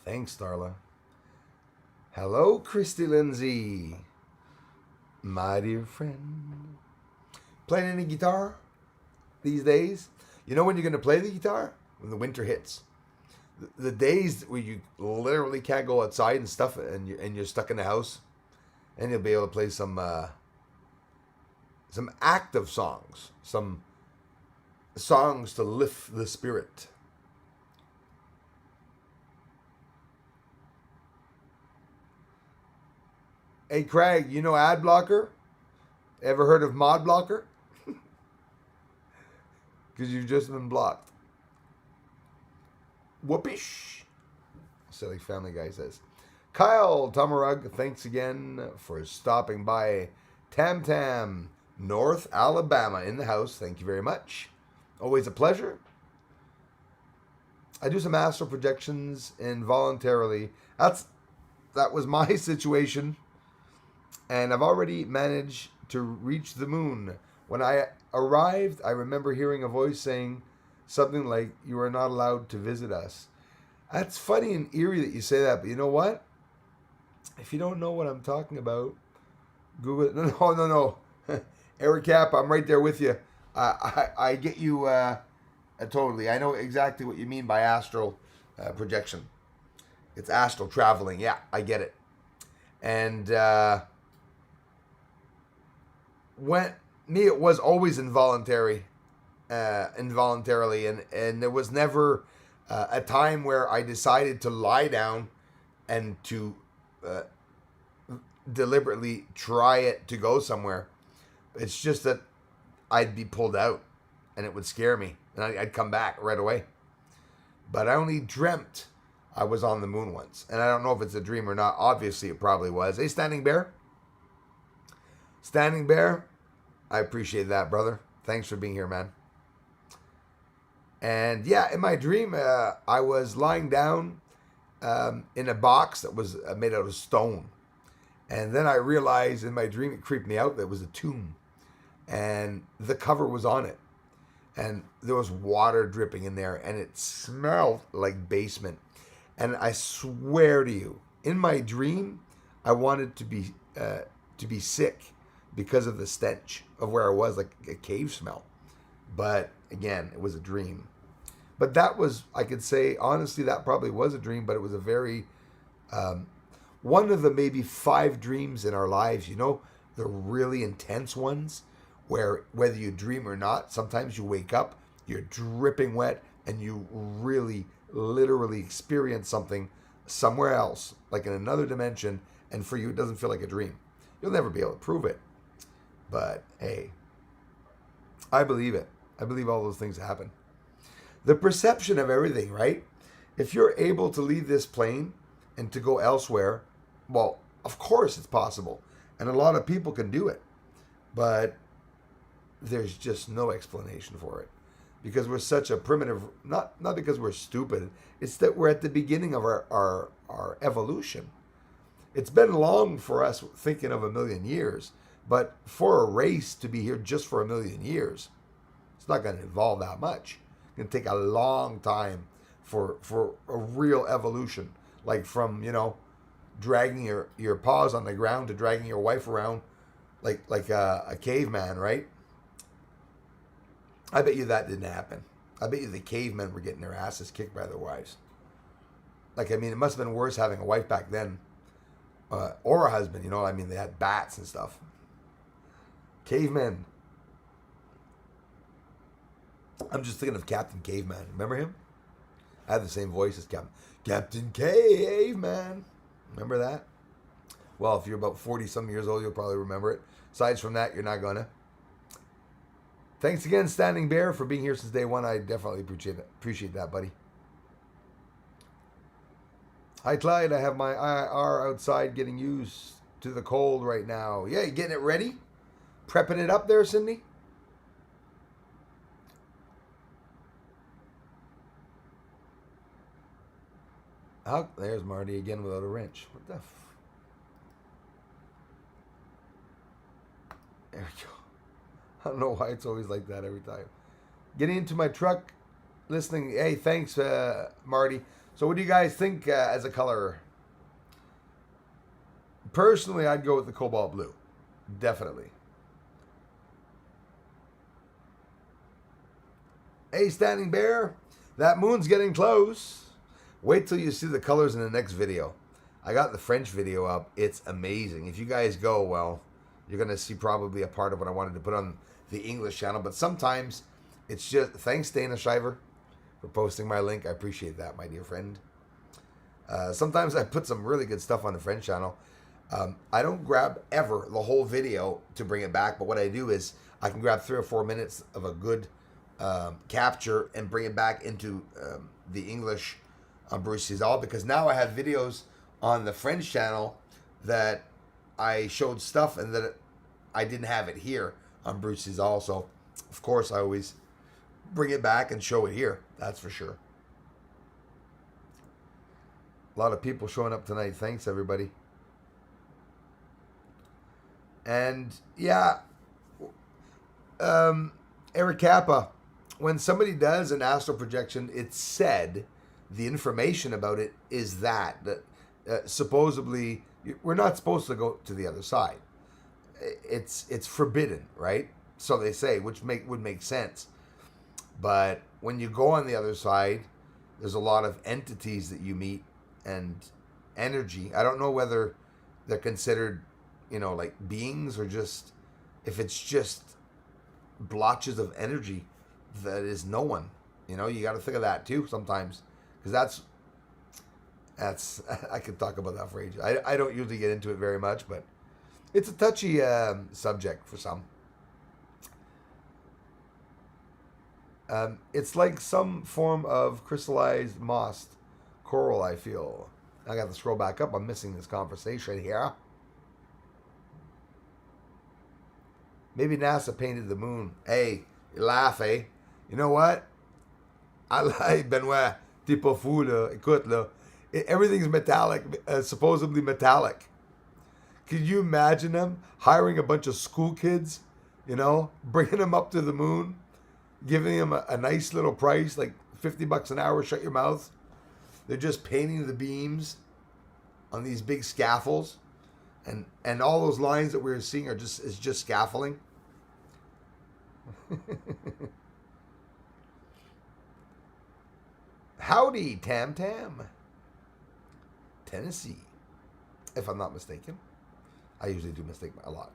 Thanks, Starla. Hello, Christy Lindsay. My dear friend. Playing any guitar these days? You know when you're going to play the guitar? When the winter hits. The days where you literally can't go outside and stuff and you're stuck in the house. And you'll be able to play some active songs. Some songs to lift the spirit. Hey, Craig, you know ad blocker? Ever heard of mod blocker? Because you've just been blocked. Whoopish. Silly Family Guy says. Kyle Tomarug, thanks again for stopping by. Tam Tam, North Alabama, in the house. Thank you very much. Always a pleasure. I do some astral projections involuntarily. That was my situation. and I've already managed to reach the moon. When I arrived, I remember hearing a voice saying something like, "You are not allowed to visit us." That's funny and eerie that you say that, but you know what? If you don't know what I'm talking about, Google it. No. Eric Cap, I'm right there with you. I get you totally. I know exactly what you mean by astral projection. It's astral traveling. Yeah, I get it. And when me, it was always involuntarily, and there was never a time where I decided to lie down and to uh, deliberately try it to go somewhere. It's just that I'd be pulled out, and it would scare me, and I'd come back right away. But I only dreamt I was on the moon once, and I don't know if it's a dream or not. Obviously, it probably was. Hey, Standing Bear. Standing Bear, I appreciate that, brother. Thanks for being here, man. And yeah, in my dream, I was lying down in a box that was made out of stone. And then I realized in my dream, it creeped me out, that it was a tomb. And the cover was on it. And there was water dripping in there, and it smelled like basement. And I swear to you, in my dream, I wanted to be sick because of the stench of where I was, like a cave smell. But again, it was a dream. But that was, I could say, honestly, that probably was a dream, but it was a very, one of the maybe 5 dreams in our lives, you know, the really intense ones, where whether you dream or not, sometimes you wake up, you're dripping wet, and you really, literally experience something somewhere else, like in another dimension, and for you, it doesn't feel like a dream. You'll never be able to prove it. But hey, I believe it. I believe all those things happen. The perception of everything, right? If you're able to leave this plane and to go elsewhere, well, of course it's possible. And a lot of people can do it. But there's just no explanation for it. Because we're such a primitive, not because we're stupid, it's that we're at the beginning of our evolution. It's been long for us thinking of 1,000,000 years, but for a race to be here just for 1,000,000 years, it's not going to evolve that much. It's going to take a long time for a real evolution, like from, you know, dragging your paws on the ground to dragging your wife around like a caveman, right? I bet you that didn't happen. I bet you the cavemen were getting their asses kicked by their wives. Like, I mean, it must have been worse having a wife back then, or a husband. You know what I mean? They had bats and stuff. Cavemen. I'm just thinking of Captain Caveman. Remember him? I had the same voice as Captain Caveman. Remember that? Well, if you're about 40-some years old, you'll probably remember it. Aside from that, you're not gonna. Thanks again, Standing Bear, for being here since day one. I definitely appreciate that, buddy. Hi, Clyde. I have my IR outside getting used to the cold right now. Yeah, you getting it ready? Prepping it up there, Cindy? Oh, there's Marty again without a wrench. What the There we go. I don't know why it's always like that every time. Getting into my truck, listening. Hey, thanks, Marty. So what do you guys think as a color? Personally, I'd go with the cobalt blue. Definitely. Hey, Standing Bear. That moon's getting close. Wait till you see the colors in the next video. I got the French video up. It's amazing. If you guys go, well, you're going to see probably a part of what I wanted to put on the English channel. But sometimes it's just, thanks, Dana Shiver, for posting my link. I appreciate that, my dear friend. Sometimes I put some really good stuff on the French channel. I don't grab ever the whole video to bring it back. But what I do is I can grab 3 or 4 minutes of a good capture and bring it back into the English on Bruce Cesal, because now I have videos on the French channel that I showed stuff and that I didn't have it here on Bruce Cesal. So, of course, I always bring it back and show it here. That's for sure. A lot of people showing up tonight. Thanks, everybody. And yeah, Eric Kappa, when somebody does an astral projection, it's said the information about it is that supposedly we're not supposed to go to the other side. It's forbidden, right? So they say, which would make sense. But when you go on the other side, there's a lot of entities that you meet and energy. I don't know whether they're considered, like beings or just if it's just blotches of energy that is no one. You got to think of that too sometimes, because that's I could talk about that for ages. I don't usually get into it very much, but it's a touchy subject for some. It's like some form of crystallized moss coral, I feel. I got to scroll back up. I'm missing this conversation here. Maybe NASA painted the moon. Hey, you laugh, eh? You know what? I like Benoit. Tipo fou, là. Écoute, là. Everything's metallic, supposedly metallic. Could you imagine them hiring a bunch of school kids, bringing them up to the moon, giving them a nice little price, like $50 an hour, shut your mouth. They're just painting the beams on these big scaffolds. And all those lines that we're seeing is just scaffolding. Howdy, Tam Tam. Tennessee, if I'm not mistaken. I usually do mistake a lot.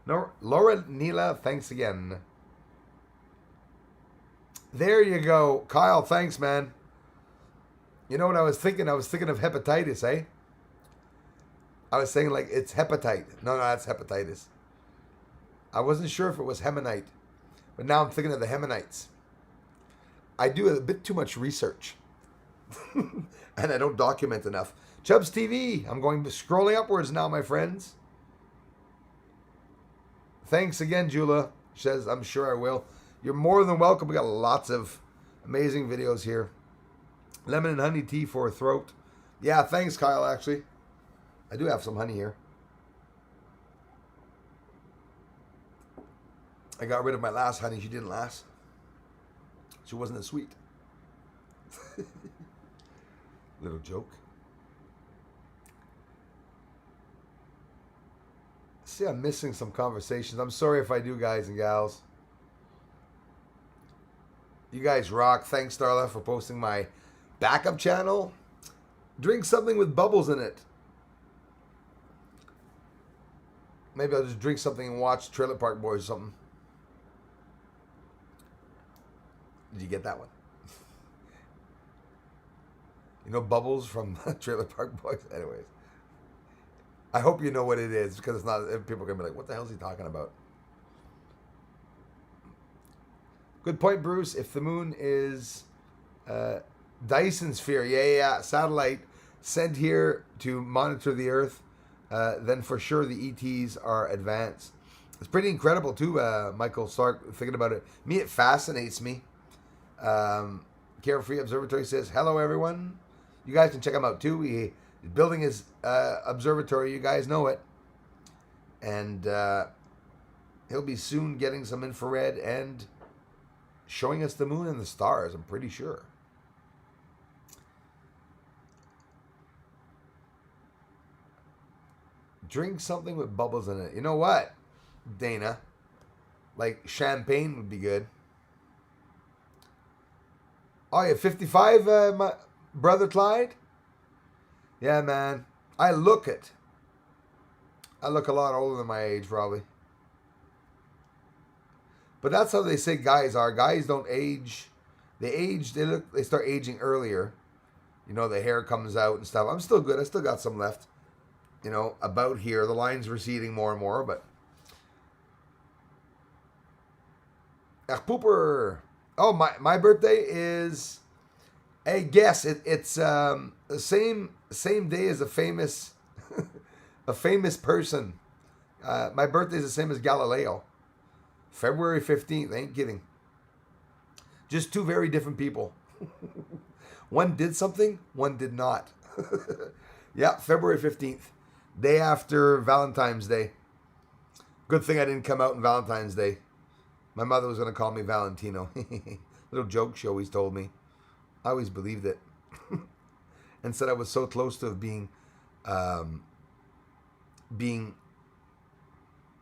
No, Laura Neela, thanks again. There you go. Kyle, thanks, man. You know what I was thinking? I was thinking of hepatitis, eh? I was saying like it's hepatite. No, that's hepatitis. I wasn't sure if it was hemonite. But now I'm thinking of the hemonites. I do a bit too much research. And I don't document enough. Chubbs TV. I'm going scrolling upwards now, my friends. Thanks again, Jula. She says, I'm sure I will. You're more than welcome. We got lots of amazing videos here. Lemon and honey tea for a throat. Yeah, thanks, Kyle, actually. I do have some honey here. I got rid of my last honey. She didn't last. She wasn't as sweet. Little joke. See, I'm missing some conversations. I'm sorry if I do, guys and gals. You guys rock. Thanks, Starla, for posting my backup channel. Drink something with bubbles in it. Maybe I'll just drink something and watch Trailer Park Boys or something. Did you get that one? Bubbles from Trailer Park Boys? Anyways. I hope you know what it is, because it's not. People are going to be like, what the hell is he talking about? Good point, Bruce. If the moon is Dyson sphere, yeah, satellite sent here to monitor the Earth, then for sure the ETs are advanced. It's pretty incredible too, Michael Stark, thinking about it. Me, it fascinates me. Carefree Observatory says, hello, everyone. You guys can check him out too. He's building his observatory. You guys know it. And he'll be soon getting some infrared and showing us the moon and the stars, I'm pretty sure. Drink something with bubbles in it. You know what, Dana? Like champagne would be good. Oh, you're 55, my brother Clyde? Yeah, man. I look a lot older than my age, probably. But that's how they say guys are. Guys don't age. They start aging earlier. The hair comes out and stuff. I'm still good. I still got some left. About here. The line's receding more and more, but... Pooper. Oh, my birthday is... Hey, guess. It's the same day as a famous... a famous person. My birthday is the same as Galileo. February 15th. I ain't kidding. Just two very different people. One did something, one did not. Yeah, February 15th. Day after Valentine's Day. Good thing I didn't come out on Valentine's Day. My mother was going to call me Valentino. Little joke she always told me. I always believed it. And said I was so close to um, being,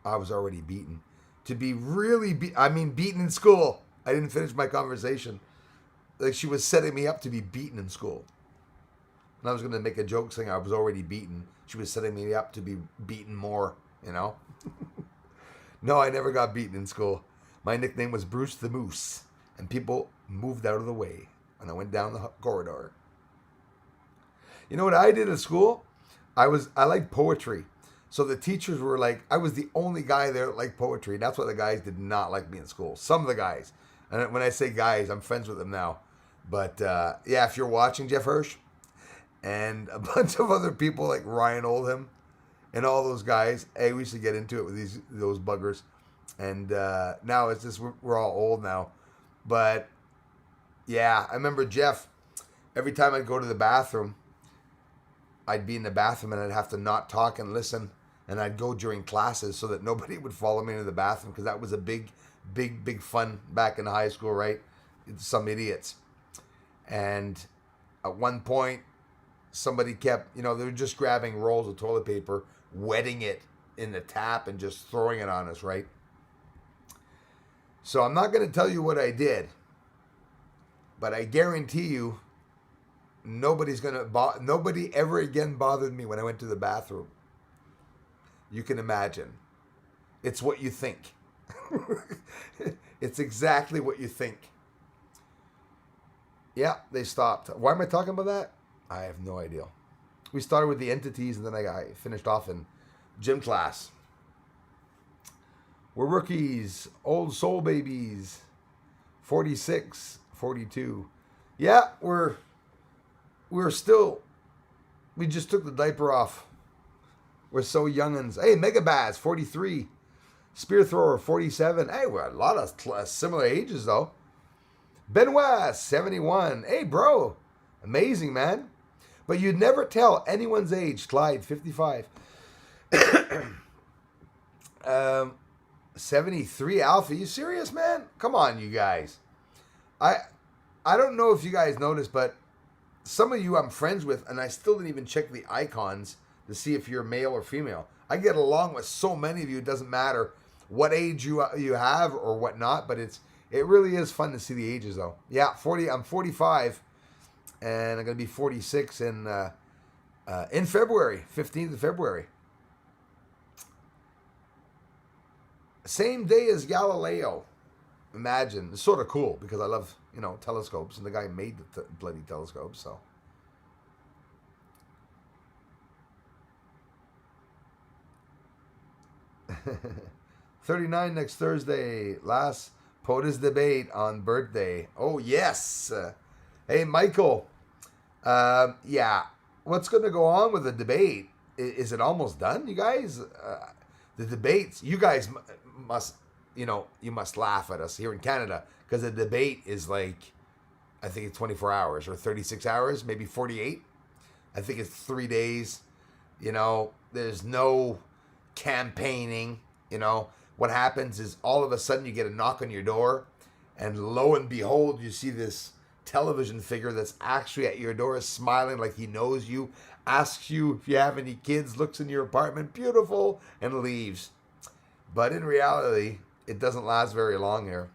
I was already beaten. To be really, beaten in school. I didn't finish my conversation. Like she was setting me up to be beaten in school. And I was going to make a joke saying I was already beaten. She was setting me up to be beaten more, you know? No, I never got beaten in school. My nickname was Bruce the Moose. And people moved out of the way. And I went down the corridor. You know what I did at school? I liked poetry. So the teachers were like, I was the only guy there that liked poetry. That's why the guys did not like me in school. Some of the guys. And when I say guys, I'm friends with them now. But yeah, if you're watching, Jeff Hirsch, and a bunch of other people like Ryan Oldham and all those guys, hey, we used to get into it with those buggers. And now it's just, we're all old now. But yeah, I remember Jeff, every time I'd go to the bathroom, I'd be in the bathroom and I'd have to not talk and listen. And I'd go during classes so that nobody would follow me into the bathroom, because that was a big fun back in high school, right? Some idiots. And at one point, somebody kept, they were just grabbing rolls of toilet paper, wetting it in the tap and just throwing it on us, right? So I'm not going to tell you what I did, but I guarantee you, nobody ever again bothered me when I went to the bathroom. You can imagine. It's what you think. It's exactly what you think. Yeah, they stopped. Why am I talking about that? I have no idea. We started with the entities, and then I finished off in gym class. We're rookies, old soul babies, 46, 42. Yeah, we're still, we just took the diaper off. We're so youngins. Hey, Megabaz, 43. Spear Thrower, 47. Hey, we're a lot of similar ages, though. Benoit, 71. Hey, bro. Amazing, man. But you'd never tell anyone's age. Clyde, 55. 73. Alpha, you serious, man? Come on, you guys. I don't know if you guys noticed, but some of you I'm friends with, and I still didn't even check the icons to see if you're male or female. I get along with so many of you. It doesn't matter what age you have or whatnot, but it really is fun to see the ages, though. Yeah, 40. I'm 45, and I'm gonna be 46 in February, 15th of February. Same day as Galileo. Imagine. It's sort of cool because I love, telescopes, and the guy made the bloody telescopes, so. $39 next Thursday. Last POTUS debate on birthday. Oh, yes. Hey, Michael. Yeah. What's going to go on with the debate? Is it almost done, you guys? The debates, you guys must, you must laugh at us here in Canada, because the debate is like, I think it's 24 hours or 36 hours, maybe 48. I think it's 3 days. There's no campaigning. What happens is all of a sudden you get a knock on your door, and lo and behold, you see this television figure that's actually at your door, smiling like he knows you, asks you if you have any kids, looks in your apartment, beautiful, and leaves. But in reality, it doesn't last very long here.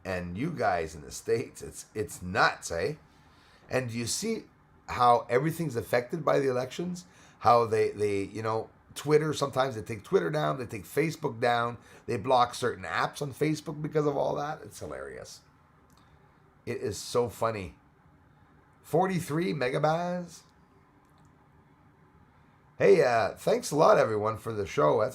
And you guys in the States, it's nuts, eh? And you see how everything's affected by the elections? How they Twitter, sometimes they take Twitter down, they take Facebook down, they block certain apps on Facebook because of all that. It's hilarious. It is so funny. 43 megabaz. Hey, thanks a lot, everyone, for the show.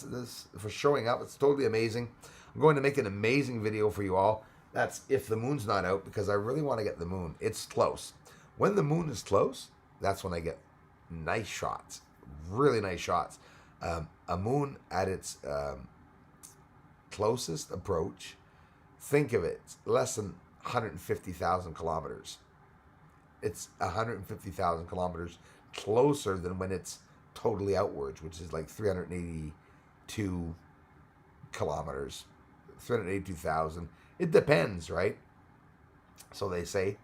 For showing up. It's totally amazing. I'm going to make an amazing video for you all. That's if the moon's not out, because I really want to get the moon. It's close. When the moon is close, that's when I get nice shots. Really nice shots. A moon at its closest approach, think of it, it's less than 150,000 kilometers. It's 150,000 kilometers closer than when it's totally outwards, which is like 380 kilometers, 382,000. It depends, right? So they say.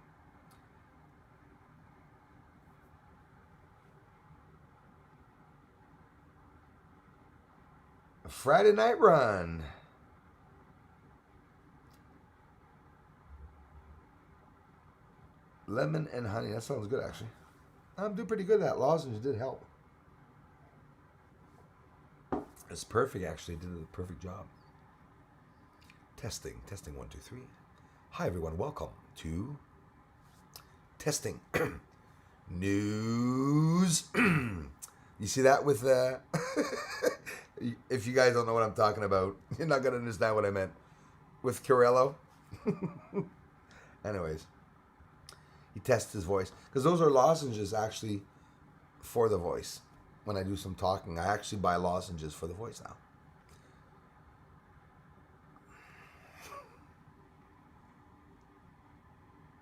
A Friday night run. Lemon and honey. That sounds good, actually. I'm doing pretty good at that. Lozenge did help. It's perfect, actually. Did a perfect job. Testing. 1, 2, 3. Hi, everyone. Welcome to testing. News. You see that with if you guys don't know what I'm talking about, you're not going to understand what I meant. With Curello. Anyways. He tests his voice. Because those are lozenges actually for the voice. When I do some talking, I actually buy lozenges for the voice now.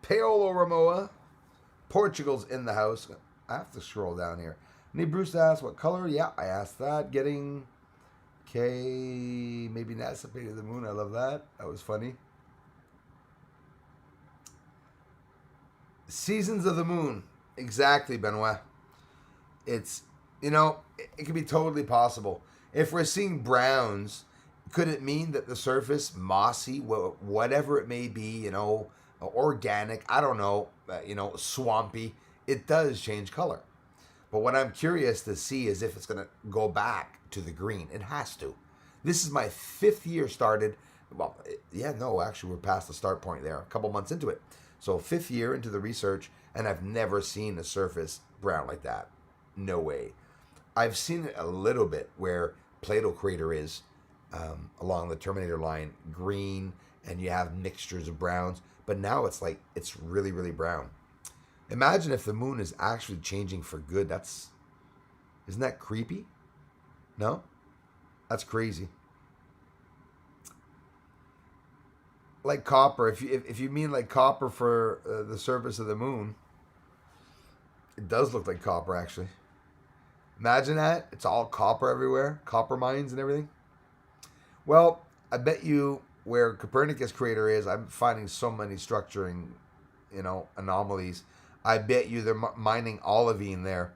Paolo Ramoa. Portugal's in the house. I have to scroll down here. Need Bruce to ask what color? Yeah, I asked that. Getting K, maybe NASA painted the moon. I love that. That was funny. Seasons of the moon. Exactly, Benoit. It's, it could be totally possible. If we're seeing browns, could it mean that the surface, mossy, whatever it may be, organic, I don't know, swampy, it does change color. But what I'm curious to see is if it's going to go back to the green. It has to. This is my 5th year started. Well, actually, we're past the start point there, a couple months into it. So 5th year into the research, and I've never seen a surface brown like that. No way. I've seen it a little bit where Plato Crater is along the Terminator line, green, and you have mixtures of browns. But now it's really, really brown. Imagine if the moon is actually changing for good. Isn't that creepy? No? That's crazy. Like copper. If you mean like copper for the surface of the moon, it does look like copper, actually. Imagine that. It's all copper everywhere. Copper mines and everything. Well, I bet you where Copernicus crater is, I'm finding so many structuring, anomalies. I bet you they're mining olivine there.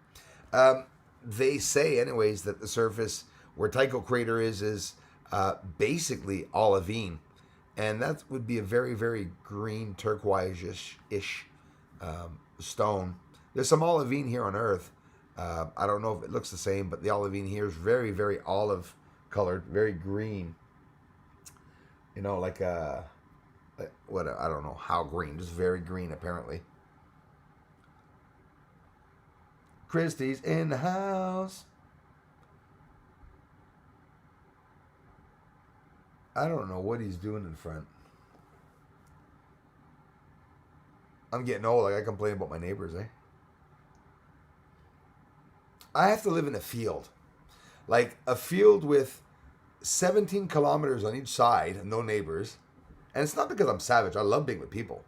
They say, anyways, that the surface where Tycho crater is basically olivine. And that would be a very, very green, turquoise-ish stone. There's some olivine here on Earth. I don't know if it looks the same, but the olivine here is very, very olive-colored, very green. I don't know how green, just very green, apparently. Christie's in the house. I don't know what he's doing in front. I'm getting old. I complain about my neighbors, eh? I have to live in a field. Like a field with 17 kilometers on each side and no neighbors. And it's not because I'm savage. I love being with people.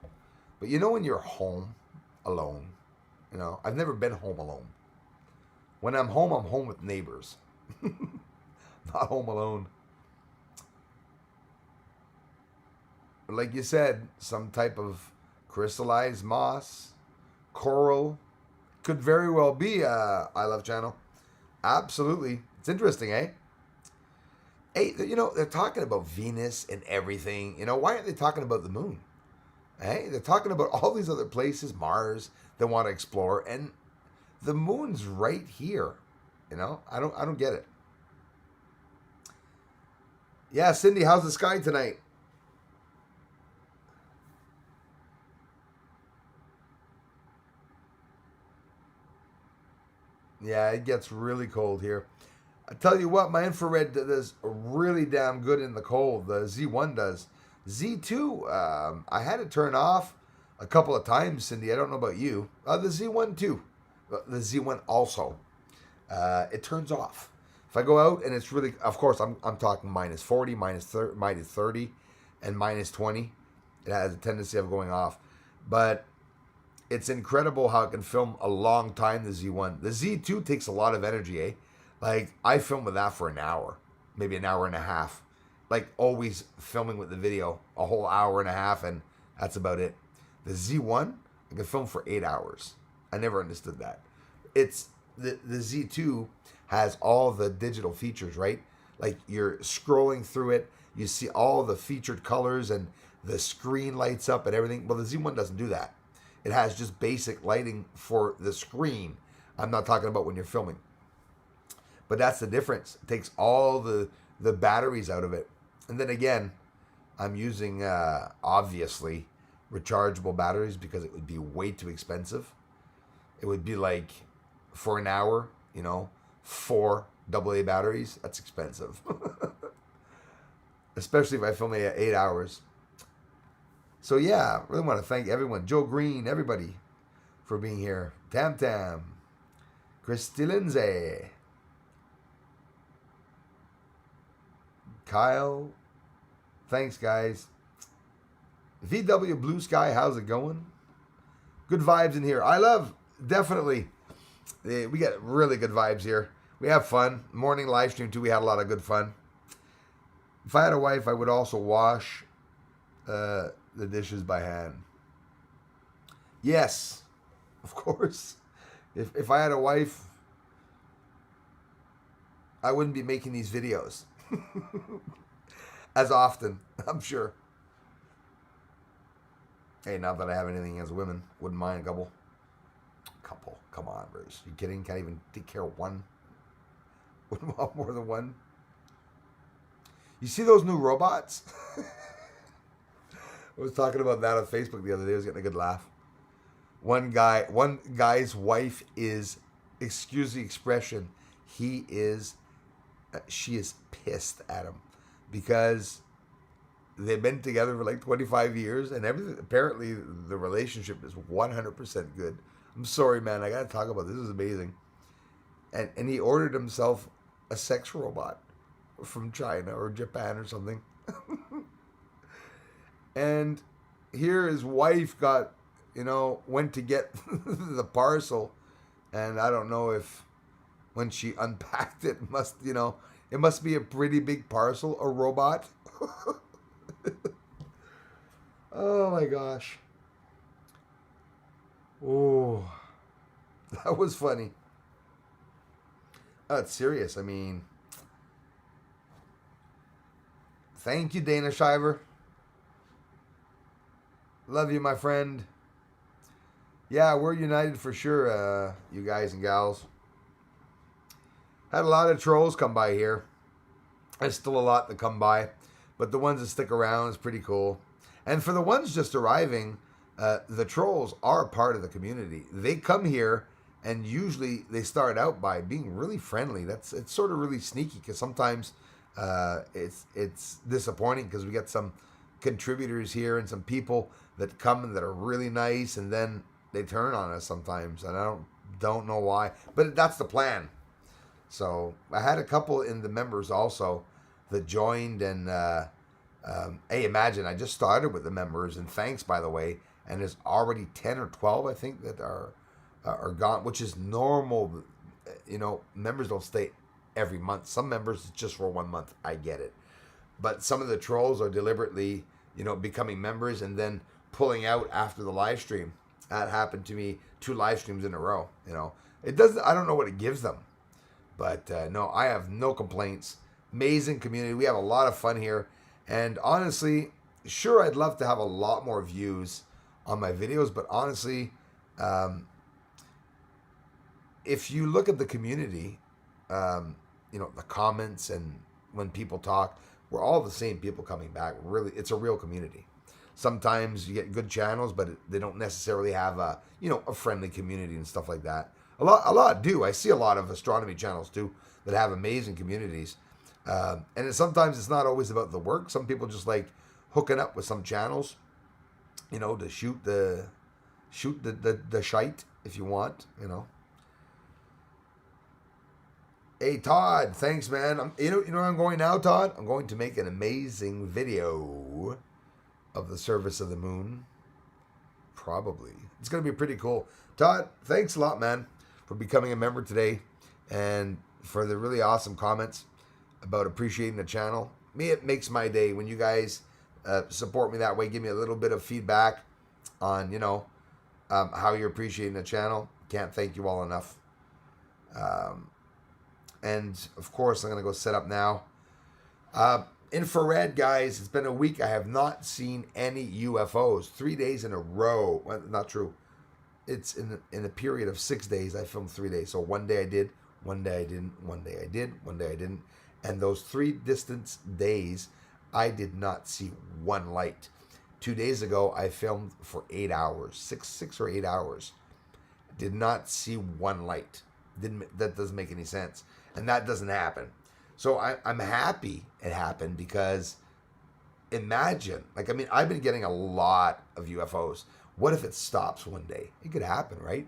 But when you're home alone, I've never been home alone. When I'm home with neighbors. Not home alone. Like you said, some type of crystallized moss, coral, could very well be I Love Channel. Absolutely. It's interesting, eh? Hey, they're talking about Venus and everything. Why aren't they talking about the moon? Hey, they're talking about all these other places, Mars, they want to explore, and the moon's right here. I don't get it. Yeah, Cindy, how's the sky tonight? Yeah, it gets really cold here. I tell you what, my infrared does really damn good in the cold. The Z1 does. Z2, I had it turn off a couple of times, Cindy. I don't know about you. The Z1 too. The Z1 also. It turns off. If I go out and it's really, of course, I'm talking minus 40, minus 30, and minus 20. It has a tendency of going off. But it's incredible how it can film a long time, the Z1. The Z2 takes a lot of energy, eh? Like, I film with that for an hour. maybe an hour and a half. Like always filming with the video, a whole hour and a half, and that's about it. The Z1, I can film for 8 hours. I never understood that. It's the Z2 has all the digital features, right? Like you're scrolling through it, you see all the featured colors and the screen lights up and everything. Well, the Z1 doesn't do that. It has just basic lighting for the screen. I'm not talking about when you're filming. But that's the difference. It takes all the batteries out of it. And then again, I'm using, obviously, rechargeable batteries because it would be way too expensive. It would be like, for an hour, 4 AA batteries. That's expensive. Especially if I film it at 8 hours. So yeah, really want to thank everyone. Joe Green, everybody, for being here. Tam Tam. Christy Lindsay. Kyle. Thanks, guys. VW Blue Sky, how's it going? Good vibes in here. I love, definitely. We get really good vibes here. We have fun. Morning live stream, too. We had a lot of good fun. If I had a wife, I would also wash the dishes by hand. Yes, of course. If I had a wife, I wouldn't be making these videos as often, I'm sure. Hey, not that I have anything against women. Wouldn't mind a couple. Come on, Bruce. You kidding? Can't even take care of one? Wouldn't want more than one? You see those new robots? I was talking about that on Facebook the other day. I was getting a good laugh. One guy's wife is, excuse the expression, she is pissed at him because they've been together for like 25 years and everything. Apparently the relationship is 100% good. I'm sorry, man. I got to talk about this. This is amazing. And he ordered himself a sex robot from China or Japan or something. And here his wife got, went to get the parcel. And I don't know if when she unpacked it, it must be a pretty big parcel, a robot. Oh my gosh. Oh, that was funny. Oh, it's serious. I mean, thank you, Dana Shiver. Love you, my friend. Yeah, we're united for sure, you guys and gals. Had a lot of trolls come by here. There's still a lot that come by, but the ones that stick around is pretty cool. And for the ones just arriving, the trolls are part of the community. They come here, and usually they start out by being really friendly. It's sort of really sneaky because sometimes it's disappointing because we get some contributors here and some people that come that are really nice, and then they turn on us sometimes, and I don't know why, but that's the plan. So I had a couple in the members also that joined, and hey, imagine I just started with the members, and thanks, by the way, and there's already 10 or 12 I think that are gone, which is normal. Members don't stay every month. Some members it's just for 1 month. I get it, but some of the trolls are deliberately becoming members and then pulling out after the live stream. That happened to me 2 live streams in a row. It doesn't. I don't know what it gives them, but no, I have no complaints. Amazing community. We have a lot of fun here, and honestly, sure, I'd love to have a lot more views on my videos, but honestly, if you look at the community, the comments and when people talk, we're all the same people coming back. Really, it's a real community. Sometimes you get good channels, but they don't necessarily have a friendly community and stuff like that. A lot do. I see a lot of astronomy channels too that have amazing communities, and sometimes it's not always about the work. Some people just like hooking up with some channels, to shoot the shite if you want. Hey Todd, thanks, man. Where I'm going now, Todd? I'm going to make an amazing video of the surface of the moon. Probably. It's going to be pretty cool. Todd, thanks a lot, man, for becoming a member today and for the really awesome comments. about appreciating the channel. Me, it makes my day when you guys support me that way. Give me a little bit of feedback on, how you're appreciating the channel. Can't thank you all enough. And of course, I'm going to go set up now. Infrared, guys, it's been a week. I have not seen any UFOs. 3 days in a row. Well, not true. It's in a period of 6 days. I filmed 3 days. So one day I did, one day I didn't, one day I did, one day I didn't. And those 3 distance days, I did not see one light. 2 days ago, I filmed for 8 hours, six or 8 hours. Did not see one light. That doesn't make any sense. And that doesn't happen. So I'm happy it happened, because imagine, I've been getting a lot of UFOs. What if it stops one day? It could happen, right?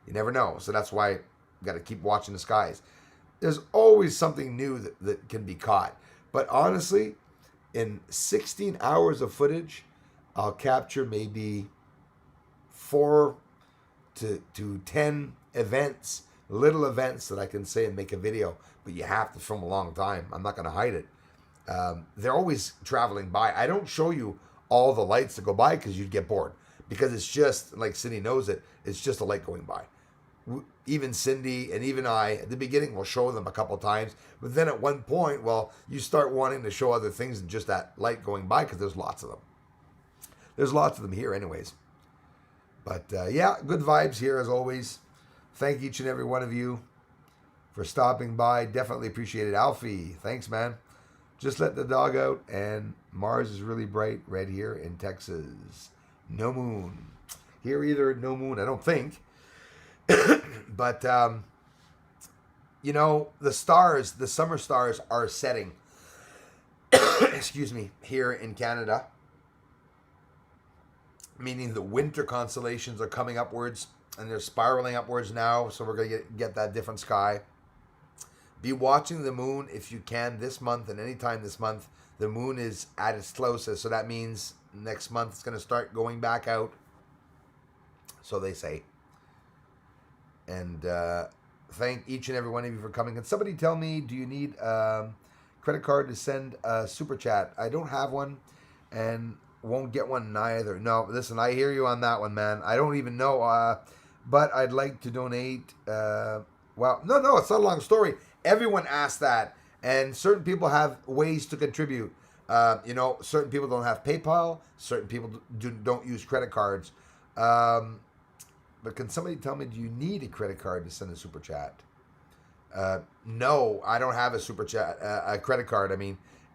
You never know. So that's why you got to keep watching the skies. There's always something new that can be caught. But honestly, in 16 hours of footage, I'll capture maybe 4 to 10 events, little events that I can say and make a video. But you have to film a long time. I'm not going to hide it. They're always traveling by. I don't show you all the lights that go by because you'd get bored. Because it's just, like Cindy knows it, it's just a light going by. Even Cindy and even I, at the beginning, will show them a couple times. But then at one point, well, you start wanting to show other things than just that light going by, because there's lots of them. There's lots of them here anyways. But yeah, good vibes here as always. Thank each and every one of you for stopping by. Definitely appreciate it. Alfie, thanks, man. Just let the dog out, and Mars is really bright red here in Texas. No moon. Here either, no moon, I don't think. But, the stars, the summer stars are setting. Excuse me, here in Canada. Meaning the winter constellations are coming upwards, and they're spiraling upwards now, so we're going to get that different sky. Be watching the moon if you can this month, and anytime this month. The moon is at its closest, so that means next month it's going to start going back out. So they say. And thank each and every one of you for coming. Can somebody tell me, do you need a credit card to send a super chat? I don't have one, and won't get one neither. No, listen, I hear you on that one, man. I don't even know, but I'd like to donate. No, it's not a long story. Everyone asks that, and certain people have ways to contribute. Certain people don't have PayPal. Certain people don't use credit cards. But can somebody tell me, do you need a credit card to send a super chat? No, I don't have a super chat, a credit card,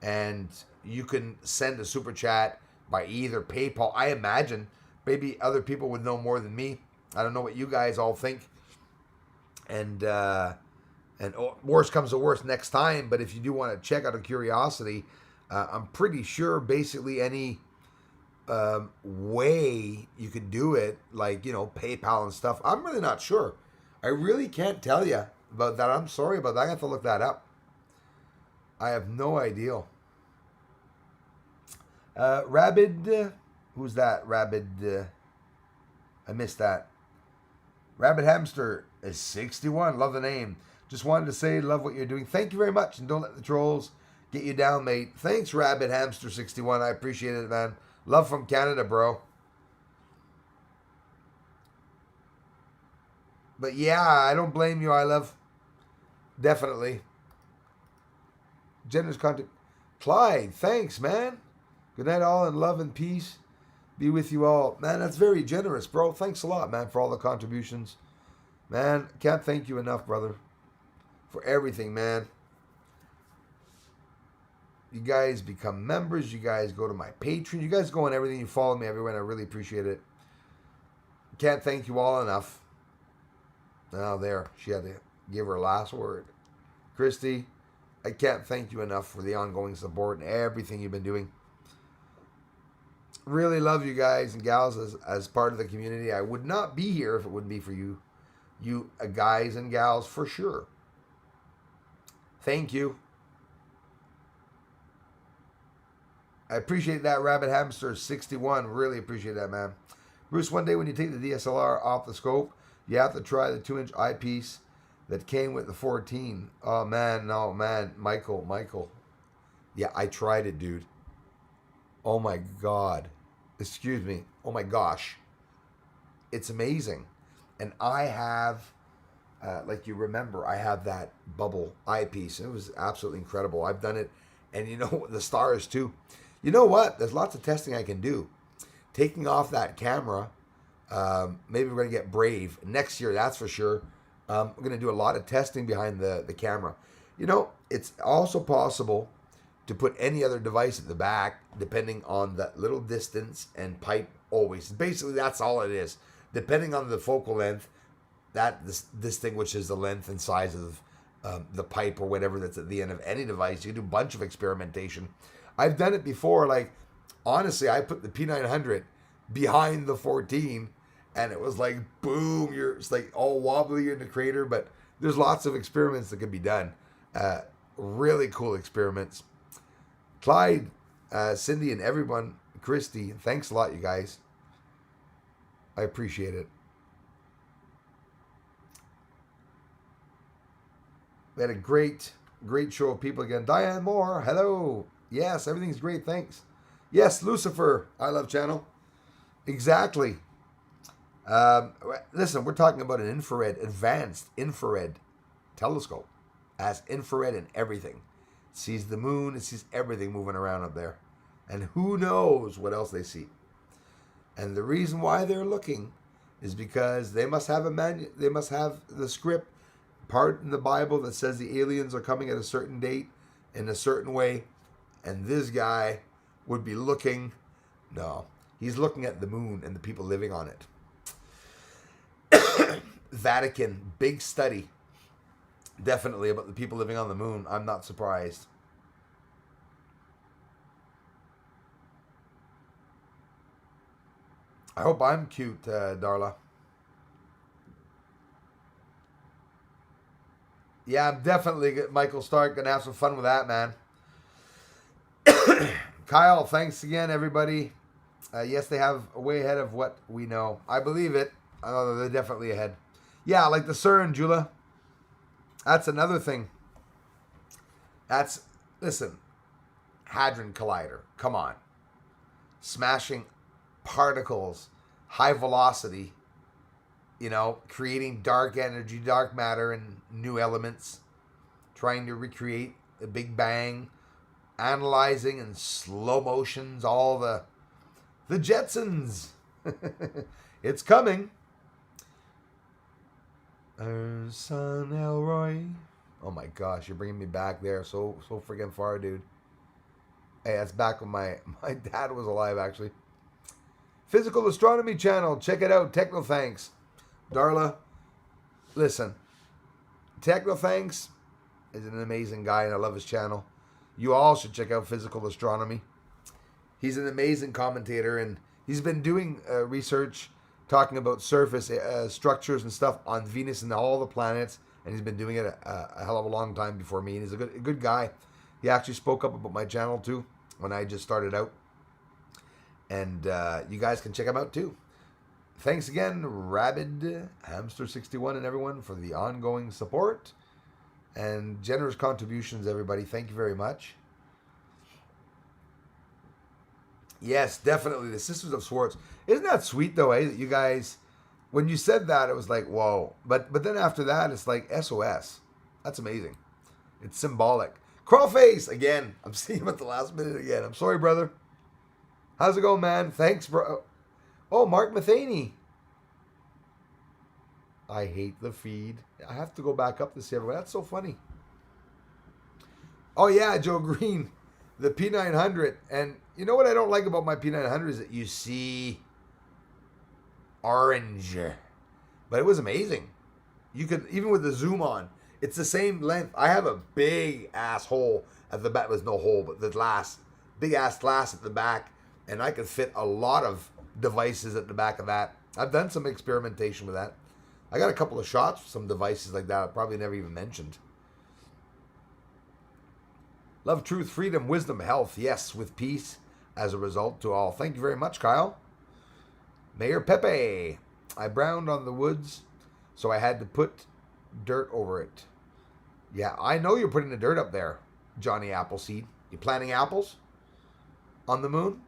and you can send a super chat by either PayPal. I imagine maybe other people would know more than me. I don't know what you guys all think. And worst comes to worst next time. But if you do want to check out of curiosity, I'm pretty sure basically any way you could do it, like, PayPal and stuff. I'm really not sure. I really can't tell you about that. I'm sorry about that. I have to look that up. I have no idea. Rabid, who's that? Rabid, I missed that. Rabbit Hamster is 61. Love the name. Just wanted to say, love what you're doing. Thank you very much, and don't let the trolls get you down, mate. Thanks, Rabbit Hamster 61. I appreciate it, man. Love from Canada, bro. But yeah, I don't blame you, I love. Definitely. Generous content. Clyde, thanks, man. Good night, all, and love and peace be with you all. Man, that's very generous, bro. Thanks a lot, man, for all the contributions. Man, can't thank you enough, brother, for everything, man. You guys become members. You guys go to my Patreon. You guys go on everything. You follow me everywhere, and I really appreciate it. Can't thank you all enough. Now, there. She had to give her last word. Christy, I can't thank you enough for the ongoing support and everything you've been doing. Really love you guys and gals as part of the community. I would not be here if it wouldn't be for you. You guys and gals, for sure. Thank you. I appreciate that, Rabbit Hamster 61. Really appreciate that, man. Bruce, one day when you take the DSLR off the scope, you have to try the 2-inch eyepiece. that came with the 14. Oh man, no man, Michael. Yeah, I tried it, dude. Oh my god. Excuse me. Oh my gosh. It's amazing. And I have, like you remember, I have that bubble eyepiece. It was absolutely incredible. I've done it. And you know, the stars too. You know what? There's lots of testing I can do. Taking off that camera, maybe we're going to get brave. Next year, that's for sure. We're going to do a lot of testing behind the camera. You know, it's also possible to put any other device at the back, depending on that little distance and pipe always. Basically, that's all it is. Depending on the focal length, that distinguishes the length and size of the pipe or whatever that's at the end of any device. You can do a bunch of experimentation. I've done it before. Like, honestly, I put the P900 behind the 14, and it was like, boom, it's like all wobbly in the crater. But there's lots of experiments that can be done. Really cool experiments. Clyde, Cindy, and everyone, Christy, thanks a lot, you guys. I appreciate it. We had a great show of people again. Diane Moore, hello. Yes, everything's great, thanks. Yes, Lucifer, I love channel. Exactly. Listen, we're talking about an advanced infrared telescope. It has infrared and everything. It sees the moon, it sees everything moving around up there. And who knows what else they see. And the reason why they're looking is because they must have they must have the script part in the Bible that says the aliens are coming at a certain date in a certain way, and this guy would be looking. No, he's looking at the moon and the people living on it. Vatican, big study, definitely about the people living on the moon. I'm not surprised. I hope I'm cute, Darla. Yeah, I'm definitely, Michael Stark, going to have some fun with that, man. Kyle, thanks again, everybody. Yes, they have way ahead of what we know. I believe it. They're definitely ahead. Yeah, like the CERN, Jula. That's another thing. Listen, Hadron Collider. Come on. Smashing particles, high velocity, creating dark energy, dark matter, and new elements, trying to recreate the Big Bang, analyzing in slow motions all the Jetsons. It's coming. Son Elroy. Oh my gosh, you're bringing me back there so freaking far, dude. Hey, that's back when my dad was alive, actually. Physical Astronomy Channel. Check it out. Technothanks. Darla, listen. Technothanks is an amazing guy, and I love his channel. You all should check out Physical Astronomy. He's an amazing commentator, and he's been doing research talking about surface structures and stuff on Venus and all the planets, and he's been doing it a hell of a long time before me, and he's a good guy. He actually spoke up about my channel, too, when I just started out. And you guys can check him out too. Thanks again, Rabid Hamster 61 and everyone for the ongoing support and generous contributions, everybody. Thank you very much. Yes, definitely the Sisters of Swartz. Isn't that sweet though, that you guys, when you said that, it was like, whoa. But then after that, it's like SOS. That's amazing. It's symbolic. Crawlface, again. I'm seeing him at the last minute again. I'm sorry, brother. How's it going, man? Thanks, bro. Oh, Mark Matheny. I hate the feed. I have to go back up to see everyone. That's so funny. Oh, yeah, Joe Green. The P900. And you know what I don't like about my P900 is that you see orange. But it was amazing. You could, even with the zoom on, it's the same length. I have a big ass hole at the back. There's no hole, but the glass. Big ass glass at the back. And I could fit a lot of devices at the back of that. I've done some experimentation with that. I got a couple of shots with some devices like that I probably never even mentioned. Love, truth, freedom, wisdom, health. Yes, with peace as a result to all. Thank you very much, Kyle. Mayor Pepe. I browned on the woods, so I had to put dirt over it. Yeah, I know you're putting the dirt up there, Johnny Appleseed. You planting apples on the moon?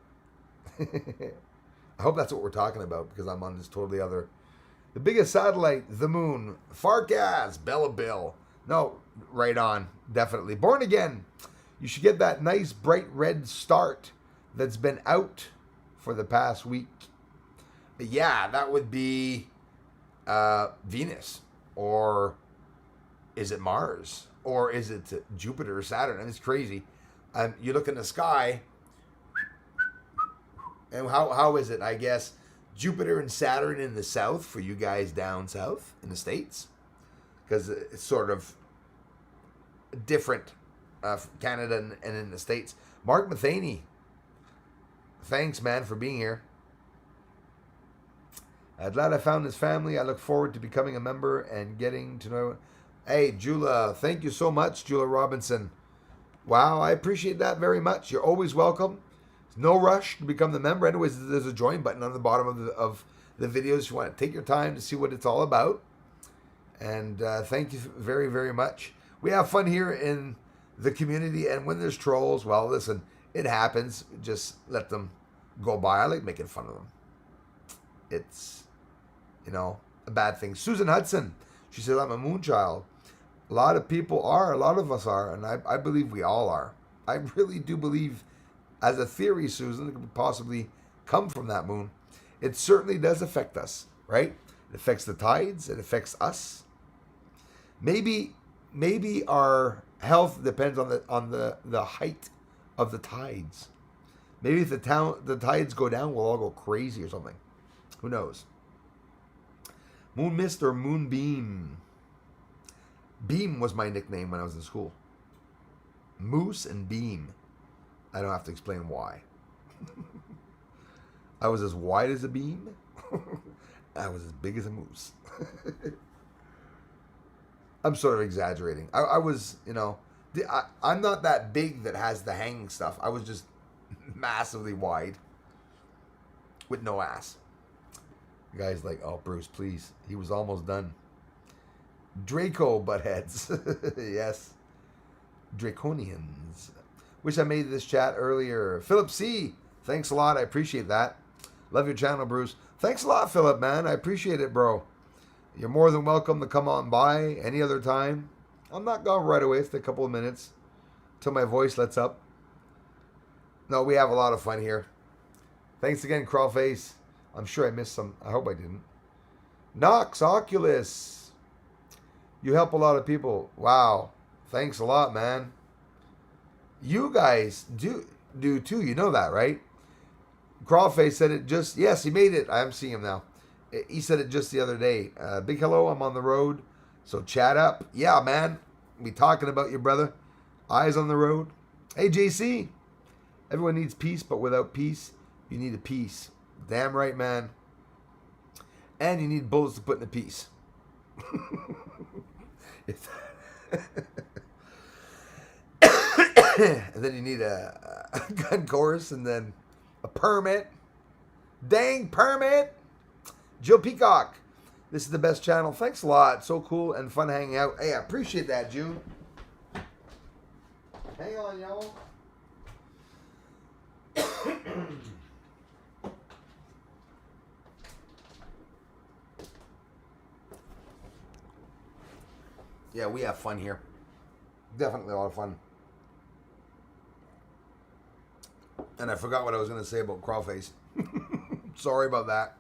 I hope that's what we're talking about, because I'm on this totally other. The biggest satellite, the moon. Farkas, Bella Bill. No, right on. Definitely. Born Again. You should get that nice bright red start that's been out for the past week. Yeah, that would be Venus. Or is it Mars? Or is it Jupiter or Saturn? And it's crazy. You look in the sky, and how is it? I guess Jupiter and Saturn in the south for you guys down south in the States, because it's sort of different, Canada and in the States. Mark Matheny, thanks, man, for being here. Glad I found this family. I look forward to becoming a member and getting to know. Hey, Jula, thank you so much, Jula Robinson. Wow, I appreciate that very much. You're always welcome. No rush to become the member. Anyways, there's a join button on the bottom of the videos. You want to take your time to see what it's all about. And thank you very, very much. We have fun here in the community. And when there's trolls, well, listen, it happens. Just let them go by. I like making fun of them. It's, a bad thing. Susan Hudson, she said, I'm a moon child. A lot of people are. A lot of us are. And I believe we all are. I really do believe, as a theory, Susan, it could possibly come from that moon. It certainly does affect us, right? It affects the tides. It affects us. Maybe our health depends on the height of the tides. Maybe if the tides go down, we'll all go crazy or something. Who knows? Moon Mist or Moonbeam? Beam was my nickname when I was in school. Moose and Beam. I don't have to explain why. I was as wide as a beam. I was as big as a moose. I'm sort of exaggerating. I was, I'm not that big that has the hanging stuff. I was just massively wide with no ass. The guy's like, oh, Bruce, please. He was almost done. Draco buttheads. Yes. Draconians. Wish I made this chat earlier. Philip C. Thanks a lot. I appreciate that. Love your channel, Bruce. Thanks a lot, Philip, man. I appreciate it, bro. You're more than welcome to come on by any other time. I'm not going right away. It's a couple of minutes till my voice lets up. No, we have a lot of fun here. Thanks again, Crawlface. I'm sure I missed some. I hope I didn't. Nox Oculus. You help a lot of people. Wow. Thanks a lot, man. You guys do too. You know that, right? Crawlface said it just... Yes, he made it. I'm seeing him now. He said it just the other day. Big hello. I'm on the road. So chat up. Yeah, man. Be talking about you, brother. Eyes on the road. Hey, JC. Everyone needs peace, but without peace, you need a piece. Damn right, man. And you need bullets to put in a piece. And then you need a gun course and then a permit. Dang permit. Jill Peacock. This is the best channel. Thanks a lot. So cool and fun hanging out. Hey, I appreciate that, June. Hang on, y'all. Yeah, we have fun here. Definitely a lot of fun. And I forgot what I was going to say about Crawlface. Sorry about that.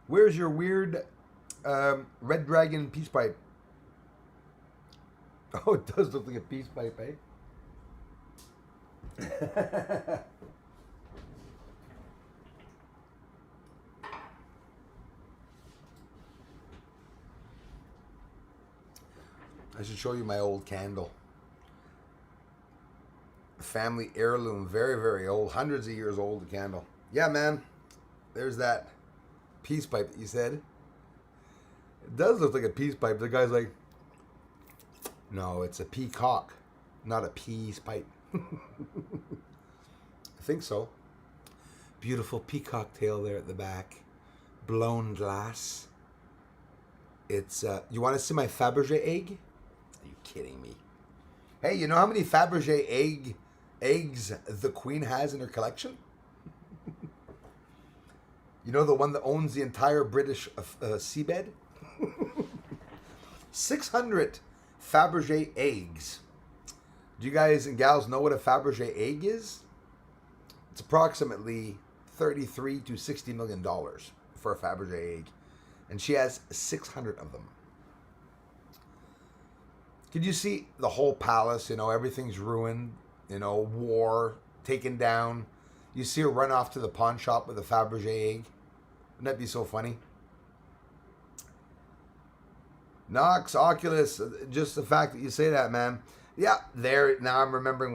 Where's your weird Red Dragon peace pipe? Oh, it does look like a peace pipe, eh? I should show you my old candle. Family heirloom, very, very old, hundreds of years old, the candle. Yeah, man, there's that peace pipe that you said. It does look like a peace pipe. The guy's like, no, it's a peacock, not a peace pipe. I think so. Beautiful peacock tail there at the back. blown glass. It's, you want to see my Fabergé egg? Are you kidding me? Hey, you know how many Fabergé eggs the Queen has in her collection? You know the one that owns the entire British seabed? 600 Fabergé eggs. Do you guys and gals know what a Fabergé egg is? It's approximately $33 to $60 million for a Fabergé egg. And she has 600 of them. Could you see the whole palace? You know, everything's ruined. You know, war, taken down. You see her run off to the pawn shop with a Fabergé egg. Wouldn't that be so funny? Nox, Oculus, just the fact that you say that, man. Yeah, there. Now I'm remembering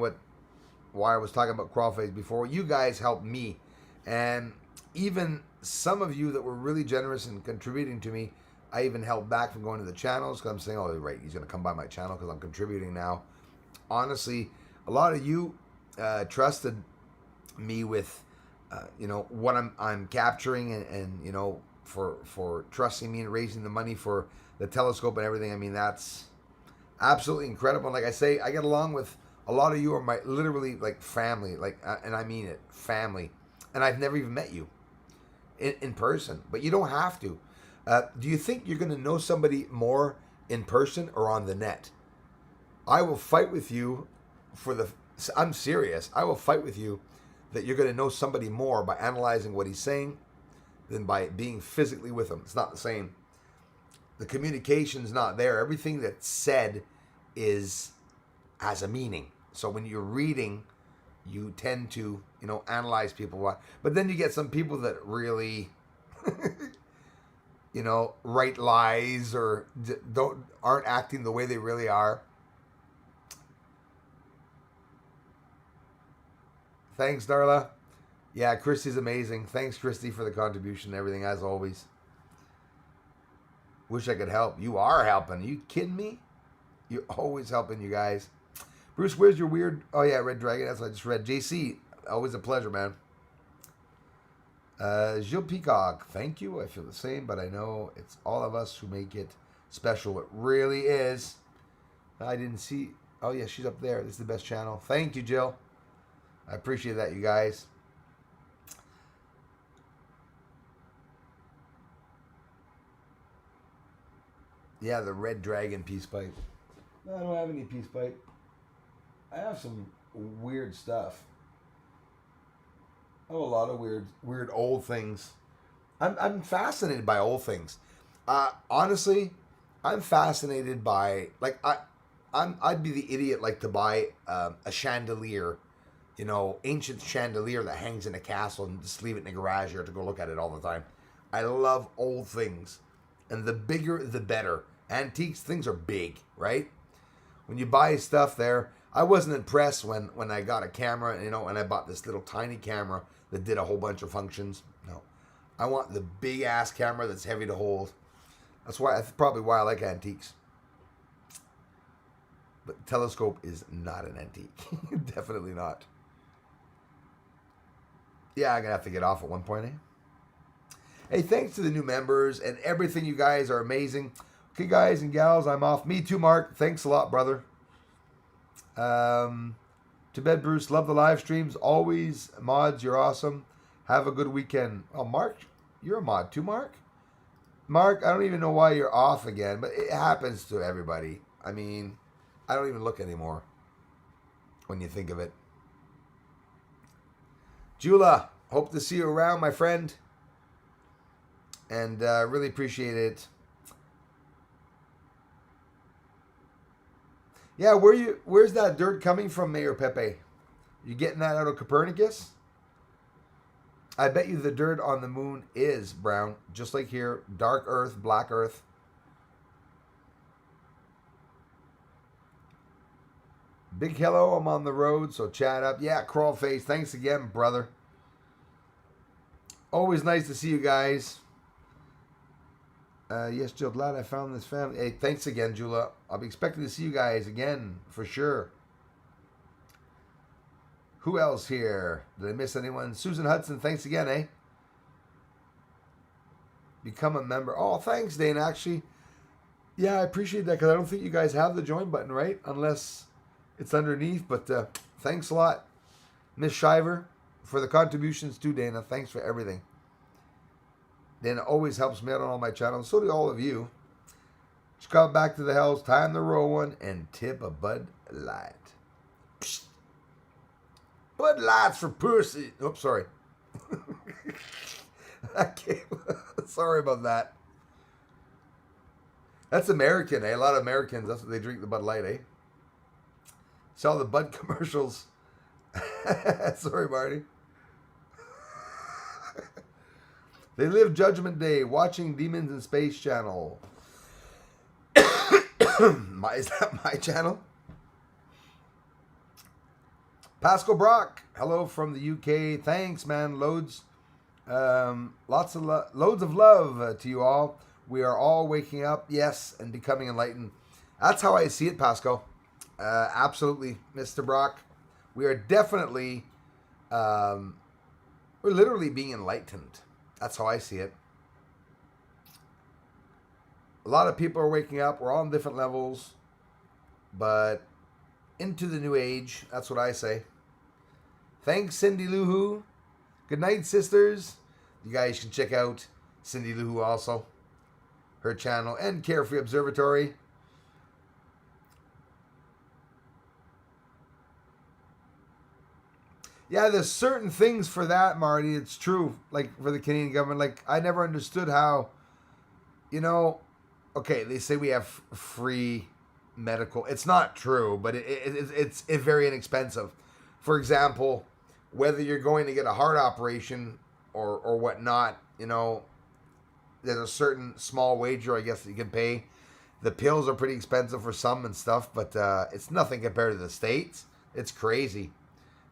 why I was talking about Crawlface before. You guys helped me. And even some of you that were really generous in contributing to me, I even held back from going to the channels because I'm saying, oh, right, he's going to come by my channel because I'm contributing now. Honestly, a lot of you trusted me with, you know, what I'm capturing and you know, for trusting me and raising the money for the telescope and everything. I mean, that's absolutely incredible. And like I say, I get along with a lot of you are my literally like family, like, and I mean it, family. And I've never even met you in person, but you don't have to. Do you think you're going to know somebody more in person or on the net? I will fight with you I'm serious. I will fight with you that you're going to know somebody more by analyzing what he's saying than by being physically with him. It's not the same. The communication's not there. Everything that's said has a meaning. So when you're reading, you tend to, you know, analyze people. But then you get some people that really, you know, write lies or aren't acting the way they really are. Thanks, Darla. Yeah, Christy's amazing. Thanks, Christy, for the contribution and everything, as always. Wish I could help. You are helping. Are you kidding me? You're always helping, you guys. Bruce, where's your weird... Oh, yeah, Red Dragon. That's what I just read. JC, always a pleasure, man. Gilles Peacock, thank you. I feel the same, but I know it's all of us who make it special. It really is. I didn't see... Oh, yeah, she's up there. This is the best channel. Thank you, Jill. I appreciate that, you guys. Yeah, the Red Dragon peace pipe. No, I don't have any peace pipe. I have some weird stuff. I have a lot of weird old things. I'm fascinated by old things. Honestly, I'm fascinated by I'd be the idiot like to buy a chandelier, you know, ancient chandelier that hangs in a castle and just leave it in the garage here to go look at it all the time. I love old things. And the bigger, the better. Antiques, things are big, right? When you buy stuff there, I wasn't impressed when I got a camera, you know, and I bought this little tiny camera that did a whole bunch of functions. No. I want the big-ass camera that's heavy to hold. That's probably why I like antiques. But the telescope is not an antique. Definitely not. Yeah, I'm going to have to get off at one point, eh? Hey, thanks to the new members and everything. You guys are amazing. Okay, guys and gals, I'm off. Me too, Mark. Thanks a lot, brother. To bed, Bruce. Love the live streams. Always. Mods, you're awesome. Have a good weekend. Oh, Mark, you're a mod too, Mark? Mark, I don't even know why you're off again, but it happens to everybody. I mean, I don't even look anymore when you think of it. Jula, hope to see you around, my friend. And really appreciate it. Yeah, where's that dirt coming from, Mayor Pepe? You getting that out of Copernicus? I bet you the dirt on the moon is brown, just like here. Dark Earth, black Earth. Big hello, I'm on the road, so chat up. Yeah, Crawl Face, thanks again, brother. Always nice to see you guys. Yes, Jill, glad I found this family. Hey, thanks again, Jula. I'll be expecting to see you guys again, for sure. Who else here? Did I miss anyone? Susan Hudson, thanks again, eh? become a member. Oh, thanks, Dana. Actually, yeah, I appreciate that because I don't think you guys have the join button, right? Unless it's underneath. But thanks a lot, Miss Shiver, for the contributions too, Dana. Thanks for everything. Dana always helps me out on all my channels. So do all of you. Just got back to the house, time to roll one, and tip a Bud Light. Psst. Bud Lights for pussy. Oops, sorry. Okay. Sorry about that. That's American, eh? A lot of Americans, that's what they drink, the Bud Light, eh? Saw the Bud commercials. Sorry, Marty. They live Judgment Day watching Demons in Space channel. Is that my channel? Pascal Brock, hello from the UK. Thanks, man. Loads of love to you all. We are all waking up, yes, and becoming enlightened. That's how I see it, Pascal. Absolutely, Mr. Brock. We are definitely, we're literally being enlightened. That's how I see it. A lot of people are waking up. We're all on different levels, but into the new age. That's what I say. Thanks, Cindy Lou Who. Good night, sisters. You guys can check out Cindy Lou Who also, her channel, and Carefree Observatory. Yeah, there's certain things for that, Marty. It's true. Like for the Canadian government, like I never understood how, okay, they say we have free medical. It's not true, but it's very inexpensive. For example, whether you're going to get a heart operation or whatnot, there's a certain small wager, I guess, that you can pay. The pills are pretty expensive for some and stuff, but it's nothing compared to the States. It's crazy.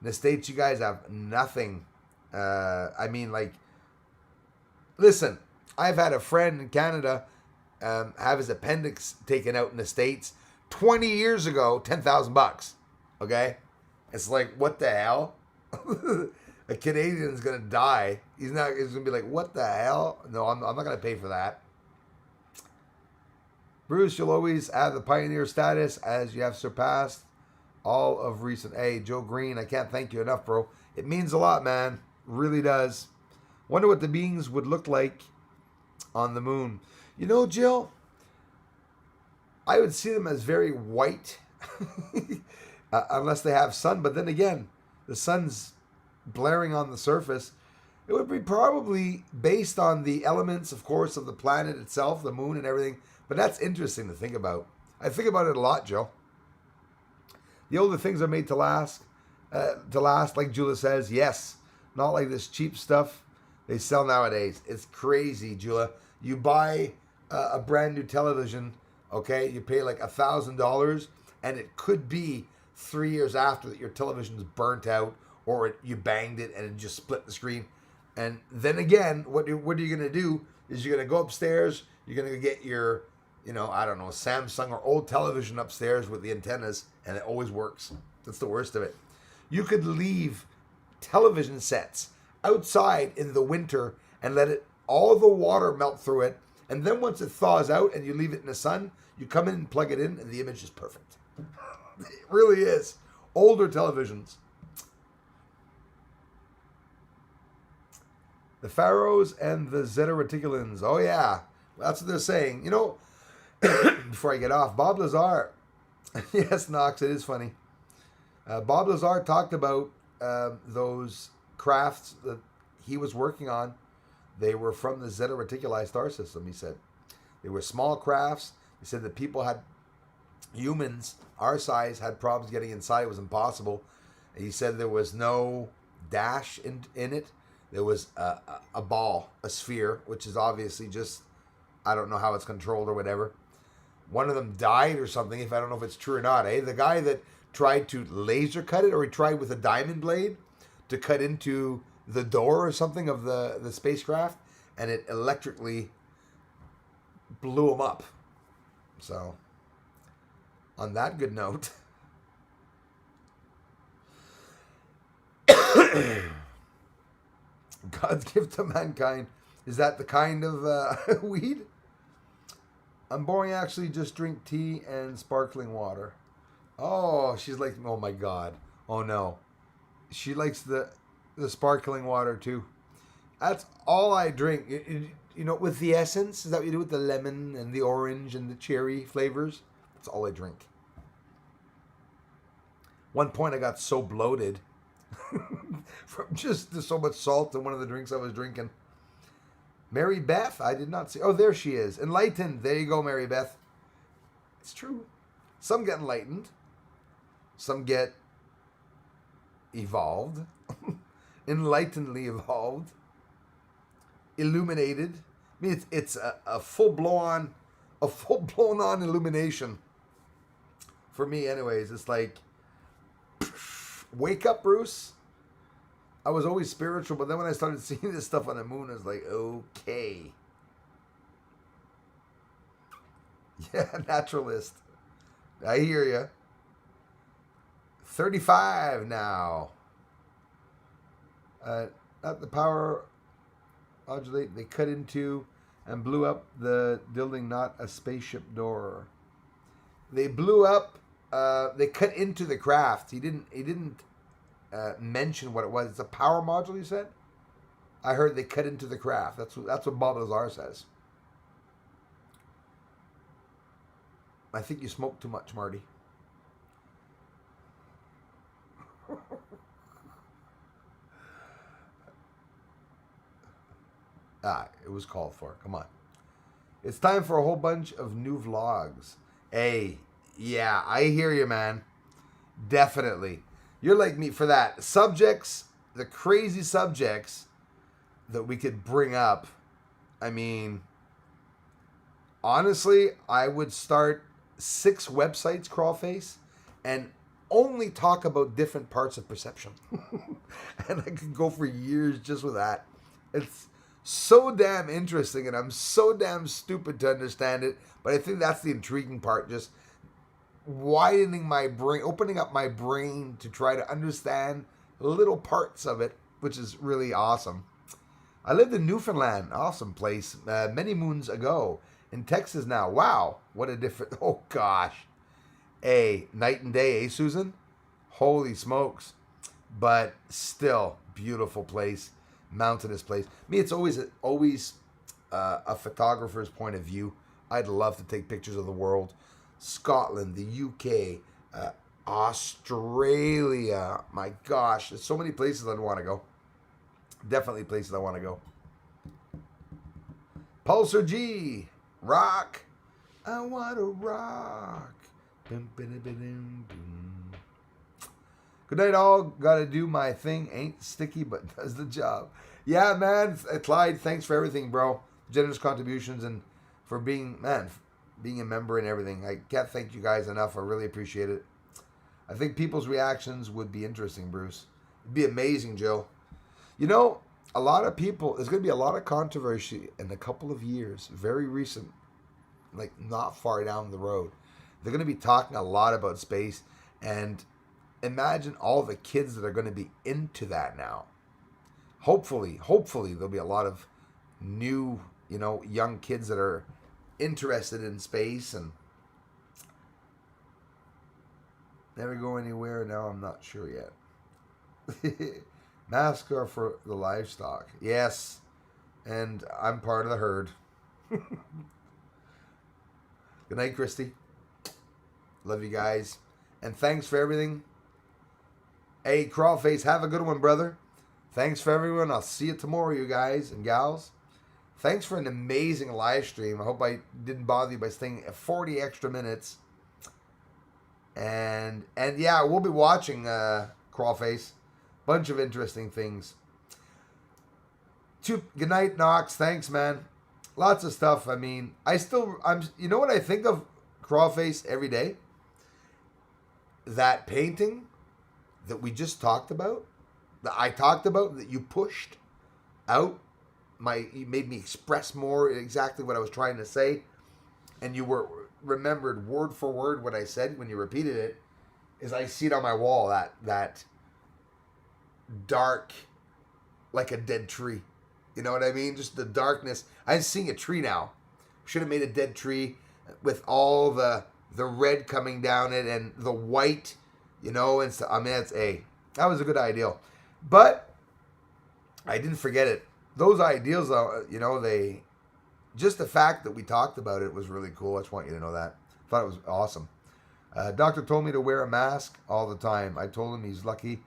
In the States, you guys have nothing. Listen, I've had a friend in Canada have his appendix taken out in the States 20 years ago, $10,000. Okay? It's like, what the hell? A Canadian's going to die. He's going to be like, what the hell? No, I'm not going to pay for that. Bruce, you'll always have the pioneer status as you have surpassed all of recent. Hey, Joe Green, I can't thank you enough, bro. It means a lot, man. Really does. Wonder what the beings would look like on the moon. Jill, I would see them as very white unless they have sun. But then again, the sun's blaring on the surface. It would be probably based on the elements, of course, of the planet itself, the moon and everything. But that's interesting to think about. I think about it a lot, Jill. The older things are made to last, like Jula says. Yes, not like this cheap stuff they sell nowadays. It's crazy, Jula. You buy a brand new television, okay? You pay like $1,000, and it could be 3 years after that your television's burnt out, or you banged it and it just split the screen. And then again, what are you going to do is you're going to go upstairs, you're going to get your, Samsung or old television upstairs with the antennas, and it always works. That's the worst of it. You could leave television sets outside in the winter and let all the water melt through it, and then once it thaws out and you leave it in the sun, you come in and plug it in, and the image is perfect. It really is. Older televisions. The Pharaohs and the Zeta Reticulans. Oh, yeah. That's what they're saying. Before I get off, Bob Lazar. Yes, Knox, it is funny. Bob Lazar talked about those crafts that he was working on. They were from the Zeta Reticuli star system, he said. They were small crafts. He said that humans our size, had problems getting inside. It was impossible. And he said there was no dash in it. There was a ball, a sphere, which is obviously just, I don't know how it's controlled or whatever. One of them died or something, I don't know if it's true or not, eh? The guy that tried to laser cut it, or he tried with a diamond blade to cut into the door or something of the spacecraft, and it electrically blew him up. So, on that good note, God's gift to mankind. Is that the kind of weed? I'm boring. Actually, just drink tea and sparkling water. Oh, she's like, oh my god. Oh no. She likes the sparkling water too. That's all I drink. You know, with the essence, is that what you do with the lemon and the orange and the cherry flavors? That's all I drink. One point I got so bloated from just so much salt in one of the drinks I was drinking. Mary Beth, I did not see. Oh, there she is. Enlightened. There you go, Mary Beth. It's true. Some get enlightened. Some get evolved. Enlightenedly evolved. Illuminated. I mean, it's a full blown on illumination. For me, anyways, it's like, wake up, Bruce. I was always spiritual, but then when I started seeing this stuff on the moon, I was like, okay. Yeah, naturalist. I hear you. 35 now. Not the power modulate. They cut into and blew up the building, not a spaceship door. They blew up. They cut into the craft. He didn't mention what it was. It's a power module, you said? I heard they cut into the craft. That's what Bob Lazar says. I think you smoke too much, Marty. It was called for. Come on. It's time for a whole bunch of new vlogs. Hey, yeah, I hear you, man. Definitely. You're like me for that. Subjects, the crazy subjects that we could bring up. I mean, honestly, I would start 6 websites, Crawlface, and only talk about different parts of perception. And I could go for years just with that. It's so damn interesting, and I'm so damn stupid to understand it, but I think that's the intriguing part, just widening my brain, opening up my brain to try to understand little parts of it, which is really awesome. I lived in Newfoundland, awesome place, many moons ago. In Texas now, wow, what a different, oh gosh. Hey, night and day, Susan? Holy smokes. But still, beautiful place, mountainous place. Me, it's always a photographer's point of view. I'd love to take pictures of the world. Scotland, the UK, Australia. My gosh, there's so many places I'd want to go. Definitely places I want to go. Pulsar G, rock. I want to rock. Good night, all. Gotta do my thing. Ain't sticky, but does the job. Yeah, man. Clyde, thanks for everything, bro. Generous contributions and for being a member and everything. I can't thank you guys enough. I really appreciate it. I think people's reactions would be interesting, Bruce. It'd be amazing, Jill. You know, a lot of people, there's going to be a lot of controversy in a couple of years, very recent, like not far down the road. They're going to be talking a lot about space, and imagine all the kids that are going to be into that now. Hopefully, there'll be a lot of new, young kids that are interested in space and never go anywhere. Now I'm not sure yet. Masks are for the livestock. Yes, and I'm part of the herd. Good night, Christy. Love you guys. And thanks for everything. Hey, Crawlface, have a good one, brother. Thanks for everyone. I'll see you tomorrow, you guys and gals. Thanks for an amazing live stream. I hope I didn't bother you by staying 40 extra minutes. And yeah, we'll be watching Crawlface. Bunch of interesting things. Good night, Knox. Thanks, man. Lots of stuff. I mean, you know what I think of Crawlface every day? That painting that we just talked about, that I talked about, that you pushed out, you made me express more exactly what I was trying to say, and you remembered word for word what I said when you repeated it, is I see it on my wall, that dark, like a dead tree. You know what I mean? Just the darkness. I'm seeing a tree now. Should have made a dead tree with all the red coming down it and the white, and so, I mean, that was a good ideal. But I didn't forget it. Those ideals, just the fact that we talked about it was really cool. I just want you to know that. Thought it was awesome. Doctor told me to wear a mask all the time. I told him he's lucky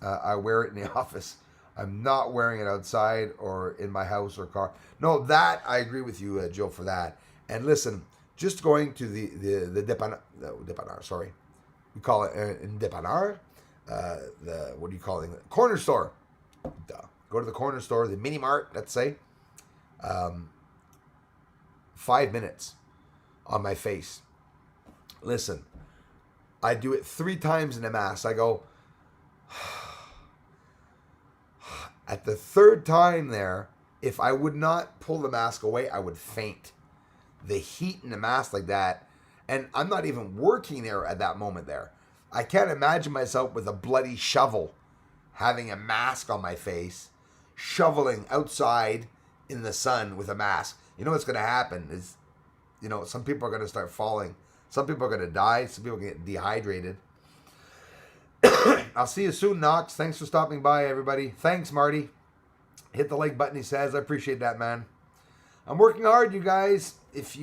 I wear it in the office. I'm not wearing it outside or in my house or car. No, that I agree with you, Joe, for that. And listen, just going to the Depanar, sorry. We call it in Depanar, what do you call it? Corner store. Duh. Go to the corner store, the mini mart, let's say. 5 minutes on my face. Listen, I do it 3 times in a mask. I go, at the 3rd time there, if I would not pull the mask away, I would faint. The heat in the mask like that, and I'm not even working there at that moment there. I can't imagine myself with a bloody shovel, having a mask on my face, shoveling outside in the sun with a mask. You know what's going to happen is, some people are going to start falling. Some people are going to die. Some people get dehydrated. I'll see you soon, Knox. Thanks for stopping by, everybody. Thanks, Marty. Hit the like button, he says. I appreciate that, man. I'm working hard, you guys. If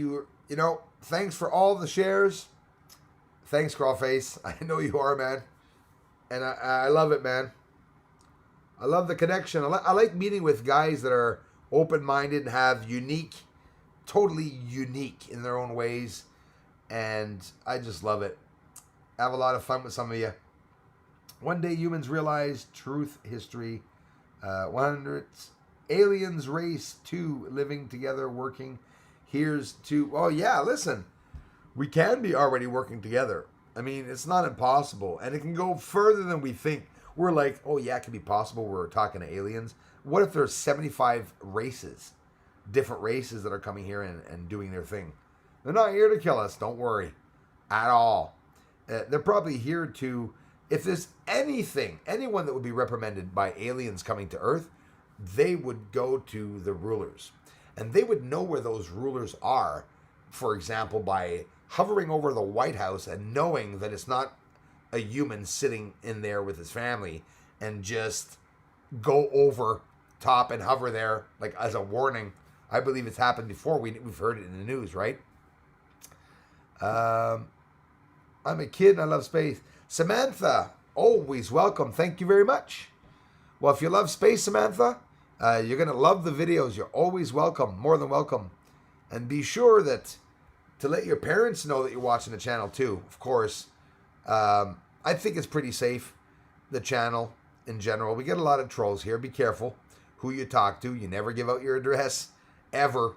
thanks for all the shares. Thanks, Crawface. I know you are, man. And I love it, man. I love the connection. I like meeting with guys that are open-minded and have totally unique in their own ways. And I just love it. I have a lot of fun with some of you. One day humans realize truth, history, 100 aliens race 2 living together, working. Here's 2. Oh yeah, listen, we can be already working together. I mean, it's not impossible, and it can go further than we think. We're like, oh yeah, it can be possible. We're talking to aliens. What if there's 75 races, different races that are coming here and doing their thing? They're not here to kill us. Don't worry, at all. They're probably here to. If there's anyone that would be reprimanded by aliens coming to Earth, they would go to the rulers. And they would know where those rulers are, for example, by hovering over the White House and knowing that it's not a human sitting in there with his family, and just go over top and hover there, like as a warning. I believe it's happened before. We've heard it in the news, right? I'm a kid and I love space. Samantha, always welcome. Thank you very much. Well, if you love space, Samantha, you're going to love the videos. You're always welcome, more than welcome. And be sure to let your parents know that you're watching the channel too, of course. I think it's pretty safe, the channel in general. We get a lot of trolls here. Be careful who you talk to. You never give out your address, ever.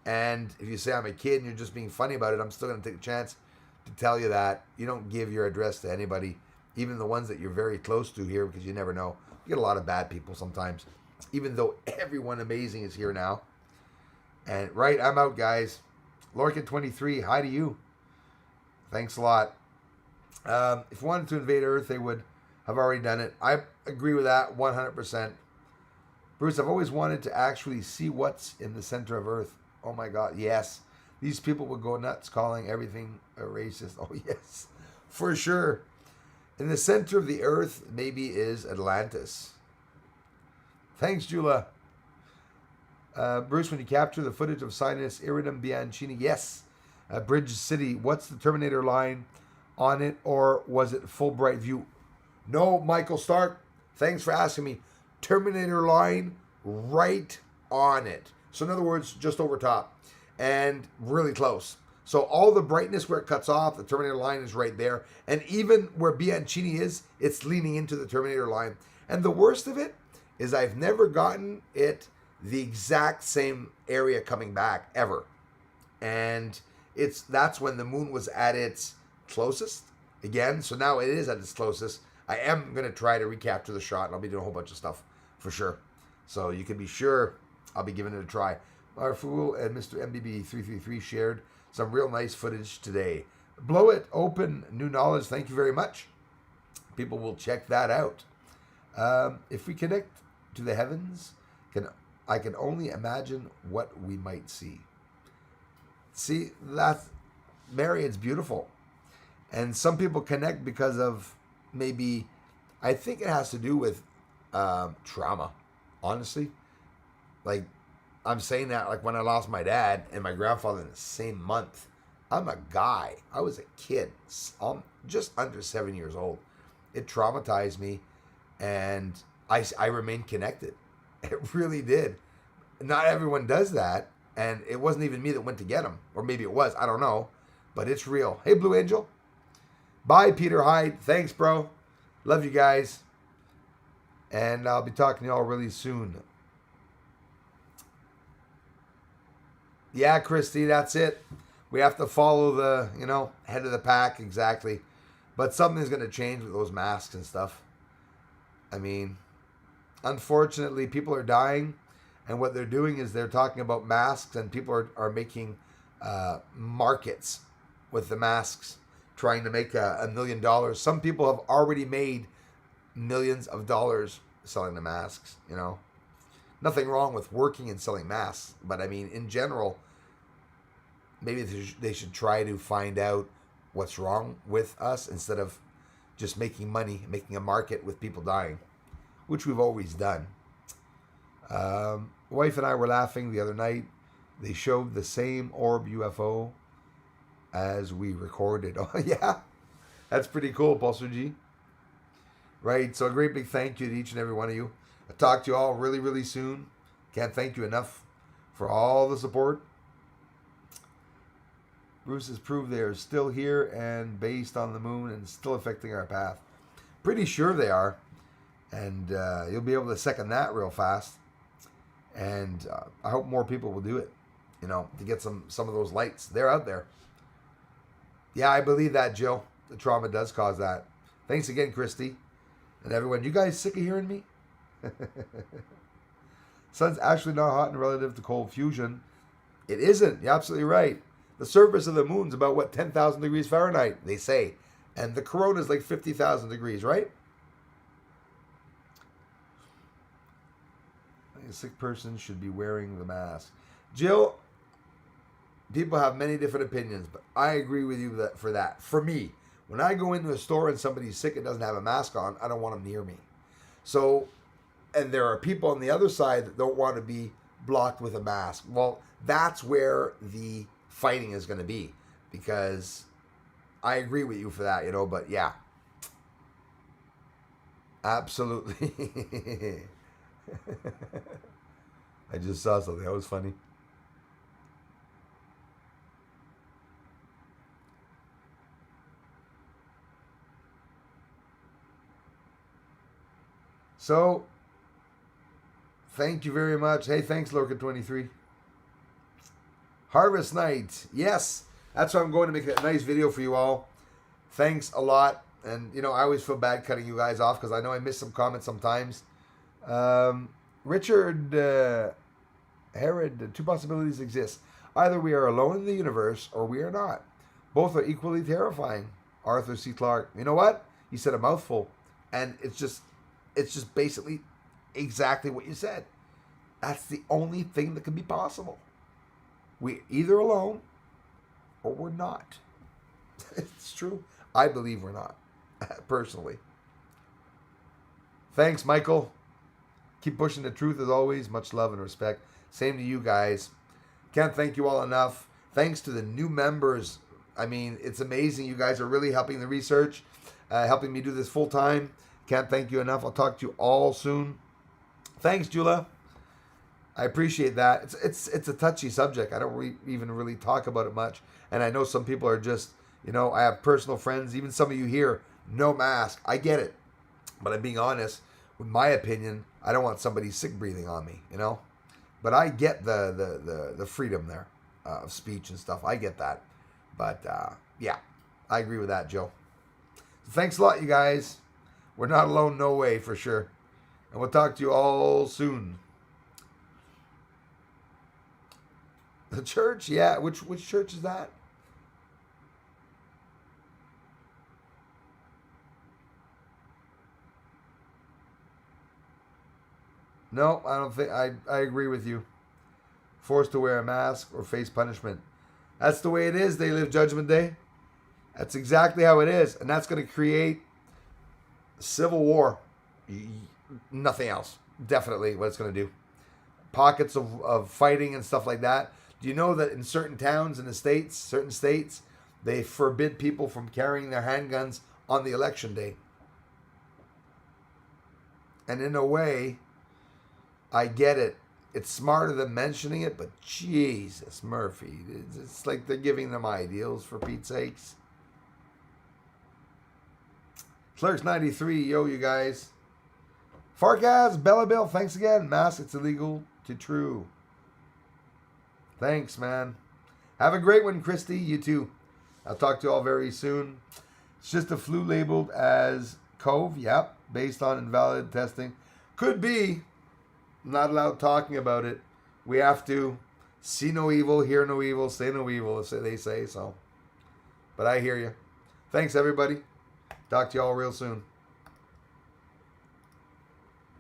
And if you say I'm a kid and you're just being funny about it, I'm still going to take a chance to tell you that you don't give your address to anybody, even the ones that you're very close to here, because you never know. You get a lot of bad people sometimes, even though everyone amazing is here now. And right, I'm out, guys. Lorcan23, hi to you. Thanks a lot. If wanted to invade Earth, they would have already done it. I agree with that 100%. Bruce, I've always wanted to actually see what's in the center of Earth. Oh my God, yes. These people would go nuts calling everything a racist. Oh yes, for sure. In the center of the Earth, maybe is Atlantis. Thanks, Jula. Bruce, when you capture the footage of Sinus Iridum Bianchini, yes. Bridge City, what's the Terminator line on it, or was it full bright view? No, Michael Stark, thanks for asking me. Terminator line right on it. So in other words, just over top and really close. So all the brightness where it cuts off, the Terminator line is right there. And even where Bianchini is, it's leaning into the Terminator line. And the worst of it is I've never gotten it the exact same area coming back ever. And that's when the moon was at its closest again. So now it is at its closest. I am going to try to recapture the shot, and I'll be doing a whole bunch of stuff for sure. So you can be sure I'll be giving it a try. Our Fool and Mr. MBB333 shared some real nice footage today. Blow it open, new knowledge. Thank you very much. People will check that out. If we connect to the heavens, can I can only imagine what we might see. See, that's Mary, it's beautiful. And some people connect because of maybe, I think it has to do with trauma, honestly. Like, I'm saying that like when I lost my dad and my grandfather in the same month. I'm a guy. I was a kid. I'm just under 7 years old. It traumatized me, and I remained connected. It really did. Not everyone does that, and it wasn't even me that went to get him. Or maybe it was. I don't know. But it's real. Hey, Blue Angel. Bye, Peter Hyde. Thanks, bro. Love you guys. And I'll be talking to y'all really soon. Yeah, Christy, that's it. We have to follow the, head of the pack, exactly. But something's going to change with those masks and stuff. I mean, unfortunately, people are dying. And what they're doing is they're talking about masks, and people are making markets with the masks, trying to make $1 million. Some people have already made millions of dollars selling the masks, Nothing wrong with working and selling masks. But, I mean, in general, maybe they should try to find out what's wrong with us instead of just making money, making a market with people dying, which we've always done. Wife and I were laughing the other night. They showed the same orb UFO as we recorded. Oh, yeah. That's pretty cool, Pulsar G. Right, so a great big thank you to each and every one of you. I'll talk to you all really, really soon. Can't thank you enough for all the support. Bruce has proved they are still here and based on the moon and still affecting our path. Pretty sure they are. And you'll be able to second that real fast. And I hope more people will do it, to get some of those lights. They're out there. Yeah, I believe that, Jill. The trauma does cause that. Thanks again, Christy. And everyone, you guys sick of hearing me? Sun's actually not hot and relative to cold fusion. It isn't. You're absolutely right. The surface of the moon's about, 10,000 degrees Fahrenheit, they say. And the corona is like 50,000 degrees, right? A sick person should be wearing the mask. Jill, people have many different opinions, but I agree with you for that. For me, when I go into a store and somebody's sick and doesn't have a mask on, I don't want them near me. So, and there are people on the other side that don't want to be blocked with a mask. Well, that's where the fighting is going to be, because I agree with you for that, but yeah. Absolutely. I just saw something. That was funny. So, thank you very much. Hey, thanks, Lorca23. Harvest Night. Yes, that's why I'm going to make a nice video for you all. Thanks a lot. And, I always feel bad cutting you guys off because I know I miss some comments sometimes. Richard Herod, two possibilities exist. Either we are alone in the universe or we are not. Both are equally terrifying. Arthur C. Clarke. You know what? He said a mouthful. And it's just basically exactly what you said. That's the only thing that can be possible. We're either alone or we're not. It's true. I believe we're not, personally. Thanks, Michael. Keep pushing the truth as always. Much love and respect. Same to you guys. Can't thank you all enough. Thanks to the new members. I mean, it's amazing. You guys are really helping the research, helping me do this full time. Can't thank you enough. I'll talk to you all soon. Thanks, Jula. I appreciate that. It's a touchy subject. I don't even really talk about it much. And I know some people are just, I have personal friends, even some of you here, no mask. I get it. But I'm being honest, with my opinion, I don't want somebody sick breathing on me, But I get the freedom there of speech and stuff. I get that. But, yeah, I agree with that, Joe. So thanks a lot, you guys. We're not alone, no way, for sure. And we'll talk to you all soon. The church? Yeah. Which church is that? No, I don't think I agree with you. Forced to wear a mask or face punishment. That's the way it is. They live Judgment Day. That's exactly how it is, and that's going to create civil war. Nothing else. Definitely what it's going to do. Pockets of fighting and stuff like that. Do you know that in certain towns in the states, certain states, they forbid people from carrying their handguns on the election day? And in a way, I get it. It's smarter than mentioning it, but Jesus, Murphy. It's like they're giving them ideals, for Pete's sakes. Clerks 93, yo, you guys. Farkaz, Bella Bill, thanks again. Mask, it's illegal to true. Thanks, man. Have a great one, Christy. You too. I'll talk to you all very soon. It's just a flu labeled as COVID. Yep. Based on invalid testing. Could be. Not allowed talking about it. We have to see no evil, hear no evil, say no evil, as they say so. But I hear you. Thanks, everybody. Talk to you all real soon.